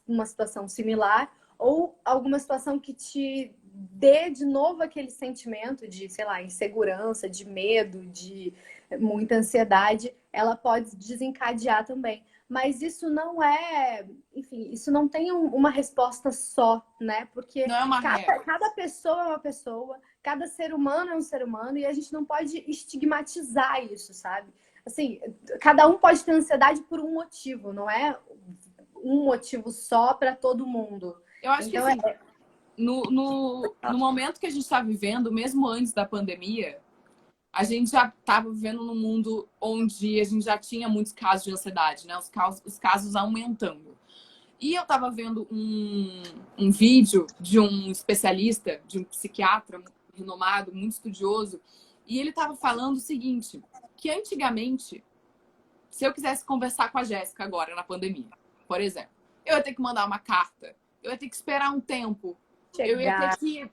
uma situação similar, ou alguma situação que te dê de novo aquele sentimento de, sei lá, insegurança, de medo, de muita ansiedade, ela pode desencadear também. Mas isso não é, enfim, isso não tem uma resposta só, né? Porque não é uma cada pessoa é uma pessoa, cada ser humano é um ser humano e a gente não pode estigmatizar isso, sabe? Assim, cada um pode ter ansiedade por um motivo, não é um motivo só para todo mundo. Eu acho então, que assim, no momento que a gente está vivendo, mesmo antes da pandemia, a gente já estava vivendo num mundo onde a gente já tinha muitos casos de ansiedade, né? Os casos aumentando. E eu estava vendo um vídeo de um especialista, de um psiquiatra renomado, muito estudioso, e ele estava falando o seguinte, que antigamente, se eu quisesse conversar com a Jéssica agora, na pandemia, por exemplo, eu ia ter que mandar uma carta, eu ia ter que esperar um tempo, eu ia ter que...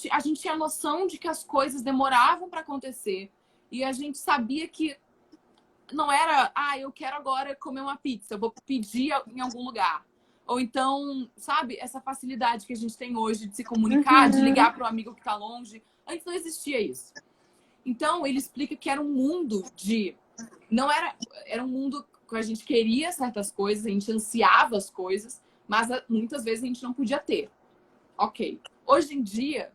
A gente tinha noção de que as coisas demoravam para acontecer. E a gente sabia que não era, eu quero agora comer uma pizza, eu vou pedir em algum lugar. Ou então, sabe, essa facilidade que a gente tem hoje de se comunicar, de ligar para um amigo que está longe. Antes não existia isso. Então, ele explica que era um mundo de... Era um mundo que a gente queria certas coisas, a gente ansiava as coisas, mas muitas vezes a gente não podia ter. Ok. Hoje em dia,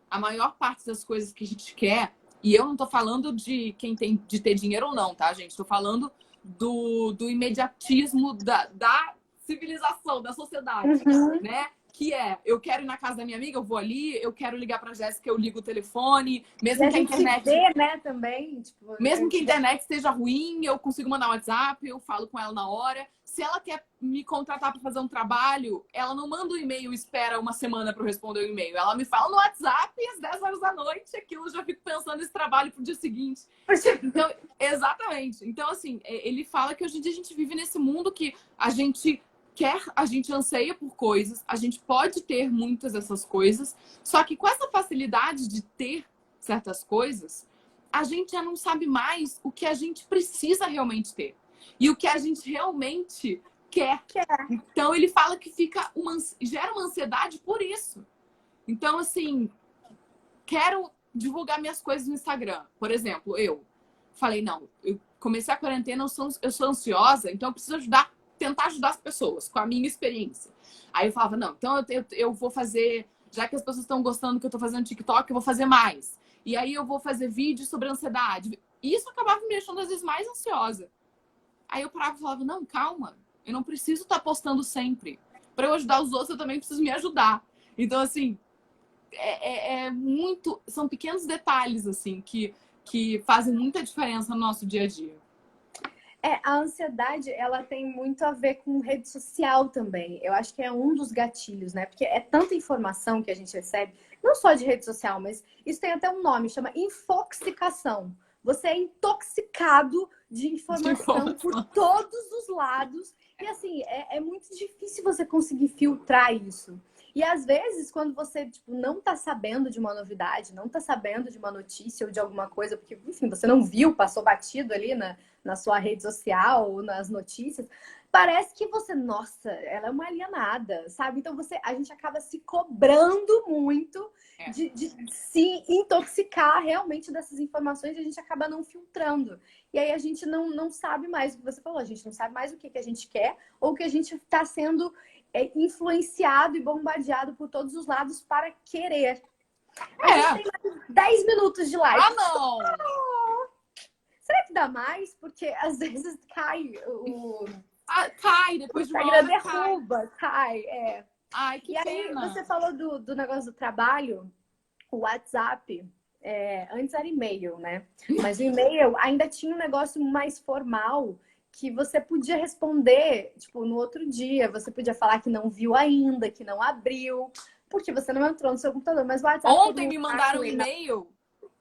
a maior parte das coisas que a gente quer, e eu não tô falando de quem tem de ter dinheiro ou não, tá, gente? Tô falando do imediatismo da civilização, da sociedade, né? que é, eu quero ir na casa da minha amiga, eu vou ali, eu quero ligar pra Jéssica, eu ligo o telefone, mesmo que a internet... vê, né, também. Tipo, mesmo que a internet esteja ruim, eu consigo mandar um WhatsApp, eu falo com ela na hora. Se ela quer me contratar para fazer um trabalho, ela não manda um e-mail e espera uma semana para eu responder o e-mail. Ela me fala no WhatsApp às 10 horas da noite, aquilo eu já fico pensando nesse trabalho pro dia seguinte. Então, exatamente. Então, assim, ele fala que hoje em dia a gente vive nesse mundo que a gente a gente anseia por coisas, a gente pode ter muitas dessas coisas, só que com essa facilidade de ter certas coisas, a gente já não sabe mais o que a gente precisa realmente ter. E o que a gente realmente quer. Então, ele fala que gera uma ansiedade por isso. Então, assim, quero divulgar minhas coisas no Instagram. Por exemplo, eu falei, não, eu comecei a quarentena, eu sou ansiosa, então eu preciso tentar ajudar as pessoas com a minha experiência. Aí eu falava, não, então eu vou fazer, já que as pessoas estão gostando do que eu tô fazendo no TikTok, eu vou fazer mais. E aí eu vou fazer vídeos sobre ansiedade. Isso acabava me deixando, às vezes, mais ansiosa. Aí eu parava e falava, não, calma. Eu não preciso estar postando sempre. Para eu ajudar os outros, eu também preciso me ajudar. Então, assim, muito... São pequenos detalhes, assim, que fazem muita diferença no nosso dia a dia. A ansiedade, ela tem muito a ver com rede social também. Eu acho que é um dos gatilhos, né? Porque é tanta informação que a gente recebe, não só de rede social, mas isso tem até um nome, chama infoxicação. Você é intoxicado de informação por todos os lados. E assim, é muito difícil você conseguir filtrar isso. E às vezes, quando você tipo, não tá sabendo de uma novidade, não tá sabendo de uma notícia ou de alguma coisa, porque, enfim, você não viu, passou batido ali na sua rede social ou nas notícias, parece que você, nossa, ela é uma alienada, sabe? Então a gente acaba se cobrando muito de se intoxicar realmente dessas informações e a gente acaba não filtrando. E aí a gente não sabe mais o que você falou, a gente não sabe mais o que a gente quer ou o que a gente está sendo influenciado e bombardeado por todos os lados para querer. A gente tem mais 10 minutos de live. Ah, não! Será que dá mais? Porque às vezes cai o... cai, depois de uma hora derruba, cai. Ai, que pena. Aí você falou do negócio do trabalho, o WhatsApp, antes era e-mail, né? Mas o e-mail ainda tinha um negócio mais formal que você podia responder, tipo, no outro dia. Você podia falar que não viu ainda, que não abriu, porque você não entrou no seu computador. Mas o WhatsApp... Ontem me mandaram um e-mail.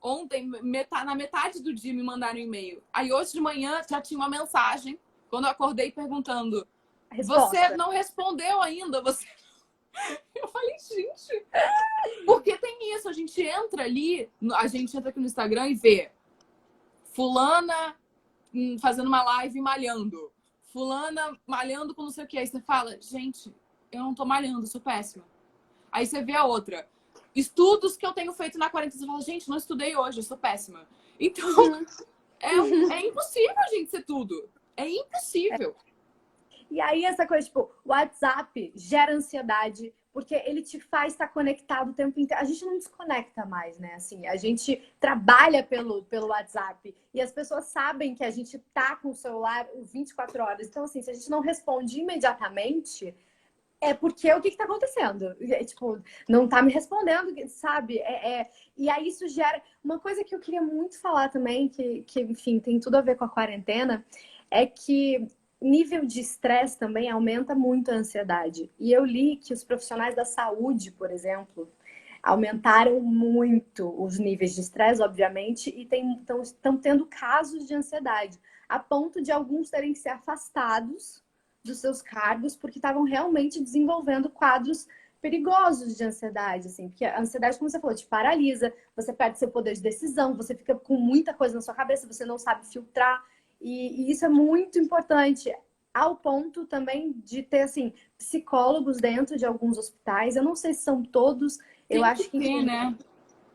Ontem, na metade do dia, me mandaram um e-mail. Aí hoje de manhã já tinha uma mensagem, quando eu acordei, perguntando: você não respondeu ainda? Eu falei, gente, porque tem isso, a gente entra ali, a gente entra aqui no Instagram e vê fulana fazendo uma live malhando, fulana malhando com não sei o que. Aí você fala, gente, eu não tô malhando, eu sou péssima. Aí você vê a outra. Estudos que eu tenho feito na quarentena. Você fala, gente, não estudei hoje, eu sou péssima. Então, é impossível a gente ser tudo. É impossível. E aí essa coisa, tipo, o WhatsApp gera ansiedade, porque ele te faz estar conectado o tempo inteiro. A gente não desconecta mais, né? Assim, a gente trabalha pelo WhatsApp e as pessoas sabem que a gente tá com o celular 24 horas. Então, assim, se a gente não responde imediatamente... é porque o que está acontecendo? Tipo, não tá me respondendo, sabe? E aí isso gera... Uma coisa que eu queria muito falar também, que, enfim, tem tudo a ver com a quarentena, é que nível de estresse também aumenta muito a ansiedade. E eu li que os profissionais da saúde, por exemplo, aumentaram muito os níveis de estresse, obviamente, e estão tendo casos de ansiedade, a ponto de alguns terem que ser afastados dos seus cargos, porque estavam realmente desenvolvendo quadros perigosos de ansiedade, assim, porque a ansiedade, como você falou, te paralisa, você perde seu poder de decisão, você fica com muita coisa na sua cabeça, você não sabe filtrar, e isso é muito importante, ao ponto também de ter, assim, psicólogos dentro de alguns hospitais, eu não sei se são todos, eu acho que tem, né?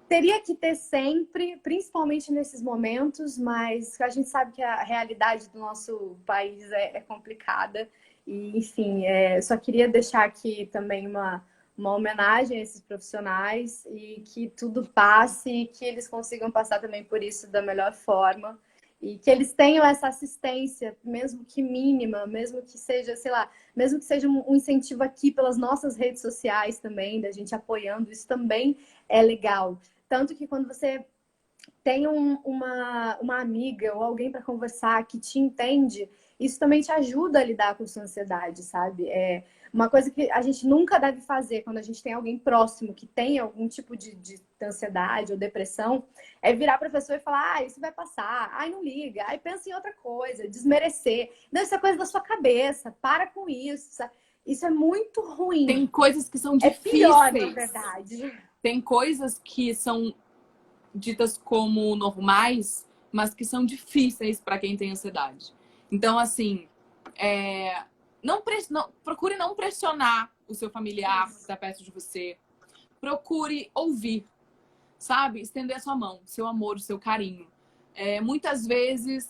Teria que ter sempre, principalmente nesses momentos, mas a gente sabe que a realidade do nosso país é complicada. E, enfim, só queria deixar aqui também uma homenagem a esses profissionais e que tudo passe e que eles consigam passar também por isso da melhor forma. E que eles tenham essa assistência, mesmo que mínima, mesmo que seja, sei lá, mesmo que seja um incentivo aqui pelas nossas redes sociais também, da gente apoiando, isso também é legal. Tanto que quando você tem uma amiga ou alguém para conversar que te entende, isso também te ajuda a lidar com sua ansiedade, sabe? É uma coisa que a gente nunca deve fazer quando a gente tem alguém próximo que tem algum tipo de ansiedade ou depressão, é virar para a pessoa e falar, isso vai passar, ai, não liga, ai, pensa em outra coisa, desmerecer. Não, isso é coisa da sua cabeça, para com isso, sabe? Isso é muito ruim. Tem coisas que são É difíceis. pior, na verdade. Tem coisas que são ditas como normais, mas que são difíceis para quem tem ansiedade. Então, assim, procure não pressionar o seu familiar que está perto de você. Procure ouvir, sabe? Estender a sua mão, seu amor, o seu carinho. Muitas vezes,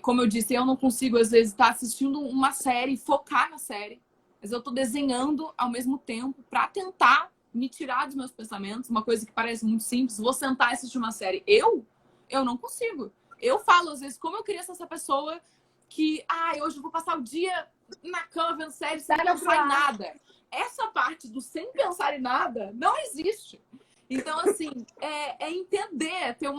como eu disse, eu não consigo, às vezes, estar assistindo uma série, focar na série, mas eu estou desenhando ao mesmo tempo para tentar me tirar dos meus pensamentos, uma coisa que parece muito simples, vou sentar e assistir uma série. Eu não consigo. Eu falo, às vezes, como eu queria ser essa pessoa que, hoje eu vou passar o dia na cama vendo série sem pensar em nada. Essa parte do sem pensar em nada não existe. Então, assim, é entender, ter um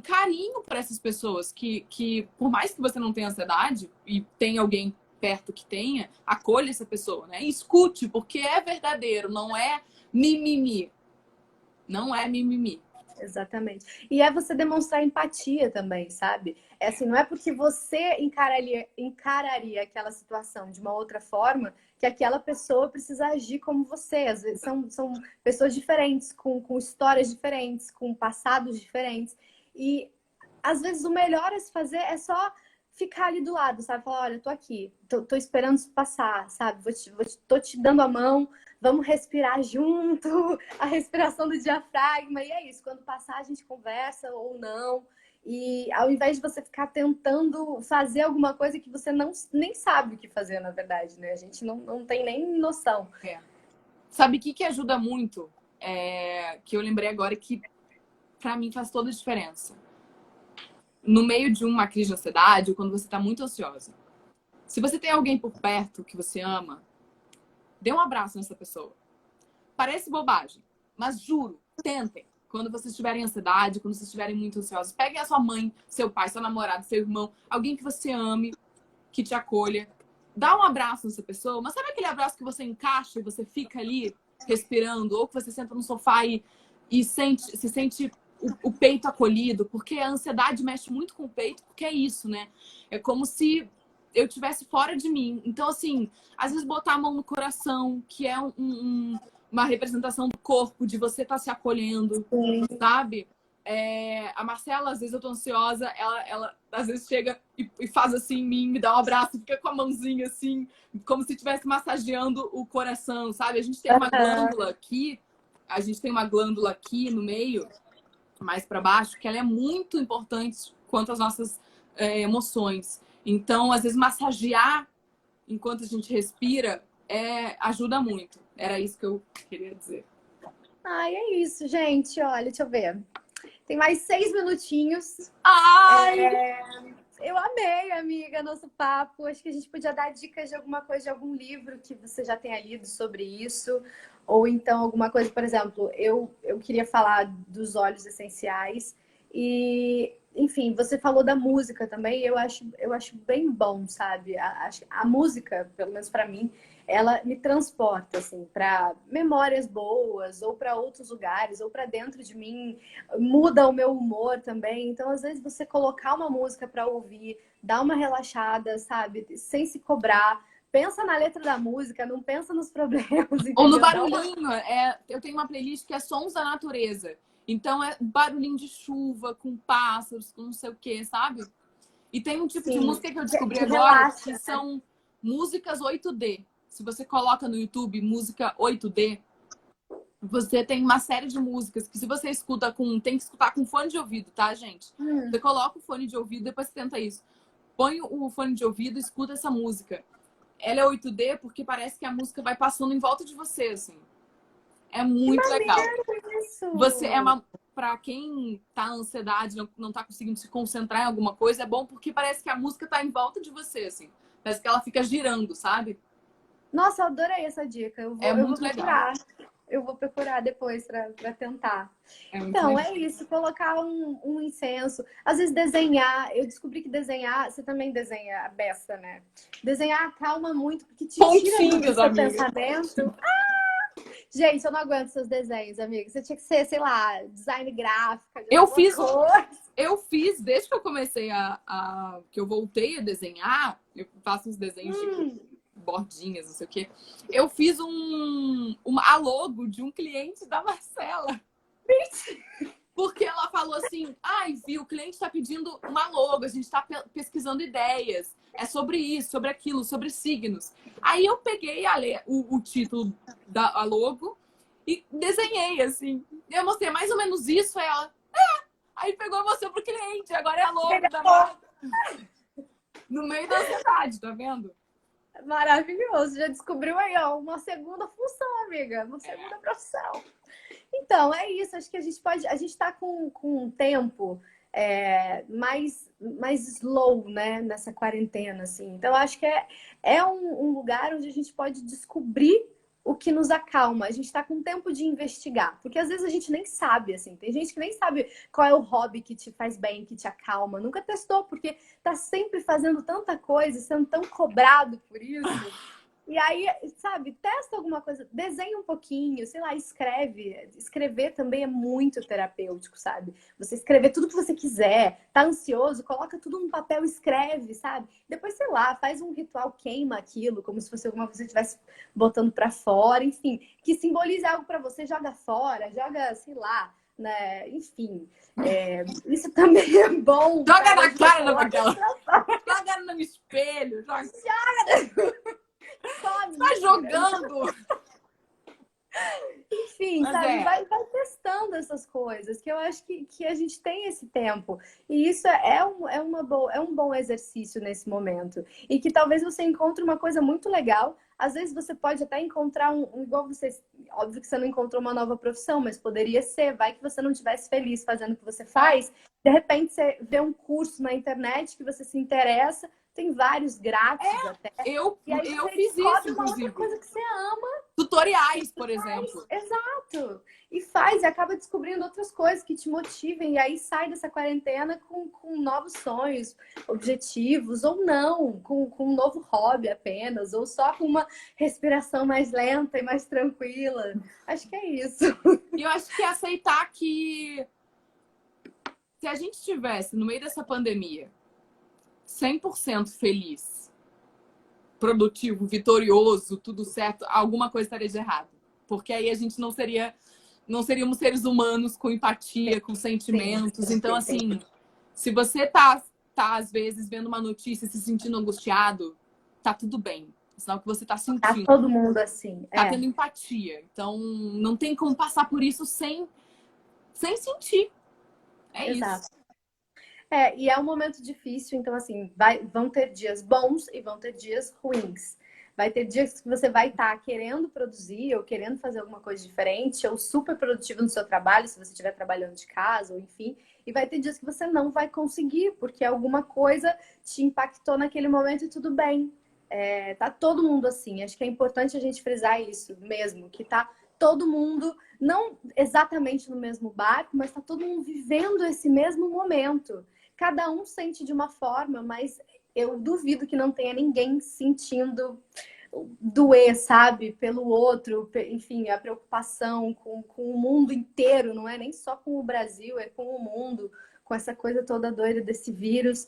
carinho para essas pessoas que, por mais que você não tenha ansiedade e tenha alguém perto que tenha, acolha essa pessoa, né? E escute, porque é verdadeiro, não é mimimi. Não é mimimi. Exatamente. E é você demonstrar empatia também, sabe? É assim, não é porque você encararia aquela situação de uma outra forma que aquela pessoa precisa agir como você. Às vezes são pessoas diferentes, com histórias diferentes, com passados diferentes. E às vezes o melhor a se fazer é só ficar ali do lado, sabe? Falar, olha, tô aqui, tô esperando isso passar, sabe? Tô te dando a mão, vamos respirar junto, a respiração do diafragma, e é isso. Quando passar, a gente conversa ou não. E ao invés de você ficar tentando fazer alguma coisa que você nem sabe o que fazer, na verdade, né? A gente não tem nem noção. Sabe o que ajuda muito? Que eu lembrei agora que, pra mim, faz toda a diferença. No meio de uma crise de ansiedade, ou quando você está muito ansiosa. Se você tem alguém por perto que você ama, dê um abraço nessa pessoa. Parece bobagem, mas juro, tentem. Quando vocês tiverem ansiedade, quando vocês estiverem muito ansiosos, peguem a sua mãe, seu pai, seu namorado, seu irmão, alguém que você ame, que te acolha. Dá um abraço nessa pessoa, mas sabe aquele abraço que você encaixa e você fica ali respirando? Ou que você senta no sofá e se sente o peito acolhido, porque a ansiedade mexe muito com o peito, porque é isso, né? É como se eu estivesse fora de mim. Então, assim, às vezes botar a mão no coração, que é uma representação do corpo, de você estar se acolhendo, sabe? A Marcela, às vezes eu tô ansiosa, ela às vezes chega e faz assim em mim, me dá um abraço, fica com a mãozinha assim, como se estivesse massageando o coração, sabe? A gente tem uma glândula aqui no meio, mais para baixo, que ela é muito importante quanto às nossas emoções. Então, às vezes, massagear enquanto a gente respira ajuda muito. Era isso que eu queria dizer. Ai, é isso, gente. Olha, deixa eu ver. Tem mais 6 minutinhos. Eu amei, amiga, nosso papo. Acho que a gente podia dar dicas de alguma coisa, de algum livro que você já tenha lido sobre isso. Ou então alguma coisa, por exemplo, eu queria falar dos óleos essenciais. E, enfim, você falou da música também. Eu acho bem bom, sabe? A música, pelo menos para mim, ela me transporta assim para memórias boas, ou para outros lugares, ou para dentro de mim, muda o meu humor também. Então, às vezes você colocar uma música para ouvir, dar uma relaxada, sabe, sem se cobrar. Pensa na letra da música, não pensa nos problemas. Entendeu? Ou no barulhinho. Eu tenho uma playlist que é Sons da Natureza. Então é barulhinho de chuva, com pássaros, com não sei o que, sabe? E tem um tipo de música que eu descobri agora, que são músicas 8D. Se você coloca no YouTube música 8D, você tem uma série de músicas que se você escuta tem que escutar com fone de ouvido, tá, gente? Você coloca o fone de ouvido, depois você tenta isso. Põe o fone de ouvido e escuta essa música. Ela é 8D porque parece que a música vai passando em volta de você, assim. É muito legal. Isso. pra quem tá na ansiedade, não tá conseguindo se concentrar em alguma coisa, é bom porque parece que a música tá em volta de você, assim. Parece que ela fica girando, sabe? Nossa, eu adorei essa dica. É Eu vou muito legal. procurar. Eu vou procurar depois para tentar. É muito Então, legal. é isso. Colocar um incenso. Às vezes desenhar. Eu descobri que desenhar... Você também desenha a beça, né? Desenhar acalma muito, porque te tira do seu Pontinhos, amiga. pensamento. Gente, eu não aguento seus desenhos, amiga. Você tinha que ser, sei lá, design gráfica. Eu fiz, desde que eu comecei que eu voltei a desenhar, eu faço uns desenhos de bordinhas, não sei o quê. Eu fiz a logo de um cliente da Marcela. Porque ela falou assim, o cliente está pedindo uma logo, a gente está pesquisando ideias. É sobre isso, sobre aquilo, sobre signos. Aí eu peguei o título da logo e desenhei, assim. Eu mostrei mais ou menos isso, aí ela... Aí pegou e mostrou pro cliente, agora é a logo da marca. No meio da cidade, tá vendo? Maravilhoso. Já descobriu aí, ó, uma segunda função, amiga. Uma segunda profissão. Então, é isso. Acho que a gente pode... A gente tá com um tempo mais slow, né? Nessa quarentena, assim. Então, acho que é um lugar onde a gente pode descobrir o que nos acalma. A gente está com tempo de investigar. Porque às vezes a gente nem sabe, assim. Tem gente que nem sabe qual é o hobby que te faz bem, que te acalma. Nunca testou, porque tá sempre fazendo tanta coisa, sendo tão cobrado por isso. E aí, sabe, testa alguma coisa, desenha um pouquinho, sei lá, escreve. Escrever também é muito terapêutico, sabe? Você escrever tudo que você quiser, tá ansioso, coloca tudo num papel, escreve, sabe? Depois, sei lá, faz um ritual, queima aquilo, como se fosse alguma coisa que você estivesse botando pra fora, enfim, que simbolize algo pra você, joga fora, joga, sei lá, né? Enfim, isso também é bom. Joga na cara daquela. Joga no espelho, joga. Tá jogando! Enfim, mas sabe? Vai testando essas coisas, que eu acho que a gente tem esse tempo. E isso é um bom exercício nesse momento. E que talvez você encontre uma coisa muito legal. Às vezes você pode até encontrar igual você... Óbvio que você não encontrou uma nova profissão, mas poderia ser. Vai que você não estivesse feliz fazendo o que você faz. De repente você vê um curso na internet que você se interessa. Tem vários grátis até. Eu fiz isso, uma inclusive. outra coisa que você ama. Tutoriais, por exemplo. Exato. E acaba descobrindo outras coisas que te motivem. E aí sai dessa quarentena com novos sonhos, objetivos, ou não, com um novo hobby apenas, ou só com uma respiração mais lenta e mais tranquila. Acho que é isso. E eu acho que é aceitar que se a gente estivesse no meio dessa pandemia 100% feliz, produtivo, vitorioso, tudo certo, alguma coisa estaria de errado. Porque aí a gente não seríamos seres humanos com empatia, com sentimentos. Então, assim, se você tá às vezes vendo uma notícia e se sentindo angustiado, tá tudo bem. É sinal que você tá sentindo. Tá todo mundo assim. Tá tendo empatia. Então, não tem como passar por isso sem sentir. Exato. Isso. E é um momento difícil, então assim, vão ter dias bons e vão ter dias ruins. Vai ter dias que você vai estar querendo produzir ou querendo fazer alguma coisa diferente ou super produtivo no seu trabalho, se você estiver trabalhando de casa, ou enfim. E vai ter dias que você não vai conseguir, porque alguma coisa te impactou naquele momento e tudo bem. Tá todo mundo assim. Acho que é importante a gente frisar isso mesmo, que tá todo mundo, não exatamente no mesmo barco, mas tá todo mundo vivendo esse mesmo momento. Cada um sente de uma forma, mas eu duvido que não tenha ninguém sentindo doer, sabe? Pelo outro, enfim, a preocupação com o mundo inteiro, não é nem só com o Brasil, é com o mundo, com essa coisa toda doida desse vírus.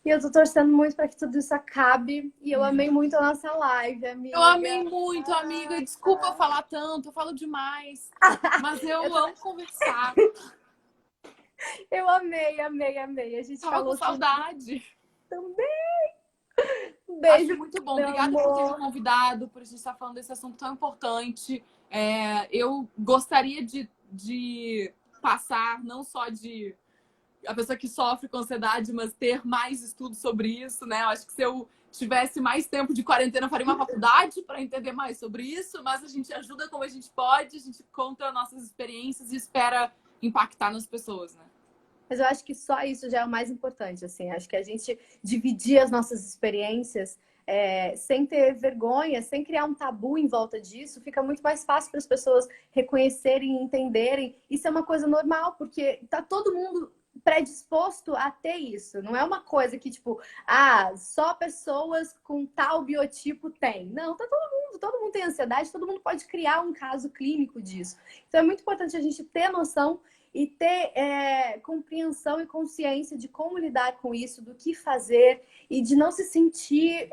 E eu tô torcendo muito para que tudo isso acabe. E eu amei muito a nossa live, amiga. Eu amei muito, amiga. Desculpa falar tanto, eu falo demais. Mas eu amo conversar. Eu amei. A gente falou com saudade. Também. Um beijo. Acho muito bom. Obrigada por ter me convidado, por a gente estar falando desse assunto tão importante. Eu gostaria de passar, não só de a pessoa que sofre com ansiedade, mas ter mais estudos sobre isso, né? Eu acho que se eu tivesse mais tempo de quarentena, eu faria uma faculdade para entender mais sobre isso, mas a gente ajuda como a gente pode, a gente conta nossas experiências e espera impactar nas pessoas, né? Mas eu acho que só isso já é o mais importante, assim. Acho que a gente dividir as nossas experiências sem ter vergonha, sem criar um tabu em volta disso, fica muito mais fácil para as pessoas reconhecerem e entenderem. Isso é uma coisa normal, porque tá todo mundo predisposto a ter isso. Não é uma coisa que, tipo, só pessoas com tal biotipo têm. Não, tá todo mundo tem ansiedade, todo mundo pode criar um caso clínico disso. Então é muito importante a gente ter noção e ter compreensão e consciência de como lidar com isso, do que fazer e de não se sentir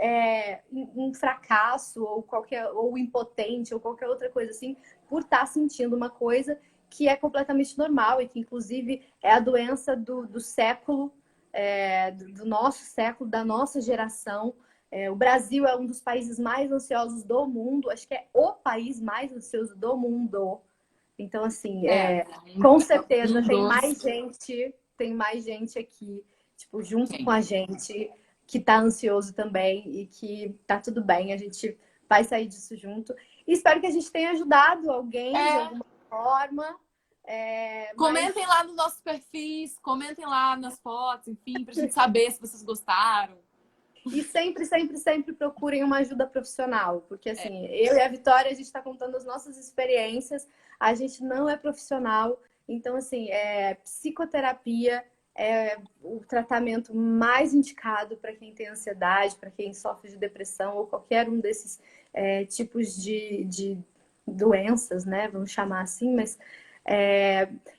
um fracasso ou impotente ou qualquer outra coisa assim por estar sentindo uma coisa que é completamente normal e que inclusive é a doença do século, do nosso século, da nossa geração. O Brasil é um dos países mais ansiosos do mundo, acho que é o país mais ansioso do mundo. Então, assim, com certeza tem mais gente aqui, tipo, junto com a gente, que tá ansioso também e que tá tudo bem, a gente vai sair disso junto. E espero que a gente tenha ajudado alguém de alguma forma. Comentem lá nos nossos perfis, comentem lá nas fotos, enfim, pra gente saber se vocês gostaram. E sempre, sempre, sempre procurem uma ajuda profissional, porque assim, eu e a Vitória, a gente está contando as nossas experiências, a gente não é profissional, então assim, psicoterapia é o tratamento mais indicado para quem tem ansiedade, para quem sofre de depressão ou qualquer um desses tipos de doenças, né? Vamos chamar assim, mas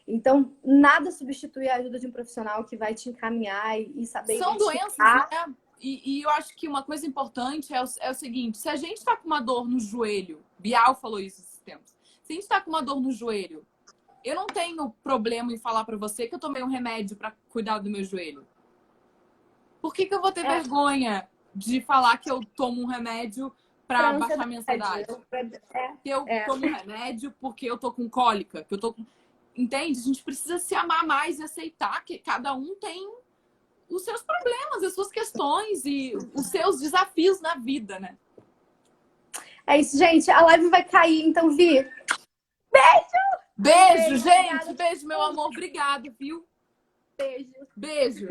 então nada substitui a ajuda de um profissional que vai te encaminhar e saber São doenças, né? E eu acho que uma coisa importante é o seguinte: se a gente está com uma dor no joelho, Bial falou isso esses tempos, se a gente está com uma dor no joelho, eu não tenho problema em falar para você que eu tomei um remédio para cuidar do meu joelho. Por que eu vou ter vergonha de falar que eu tomo um remédio para baixar minha ansiedade? Que eu tomo um remédio porque eu tô com cólica, que eu tô com... Entende? A gente precisa se amar mais e aceitar que cada um tem os seus problemas, as suas questões e os seus desafios na vida, né? É isso, gente. A live vai cair, então, Vi. Beijo! Beijo, gente! Beijo, meu amor. Obrigada, viu? Beijo. Beijo.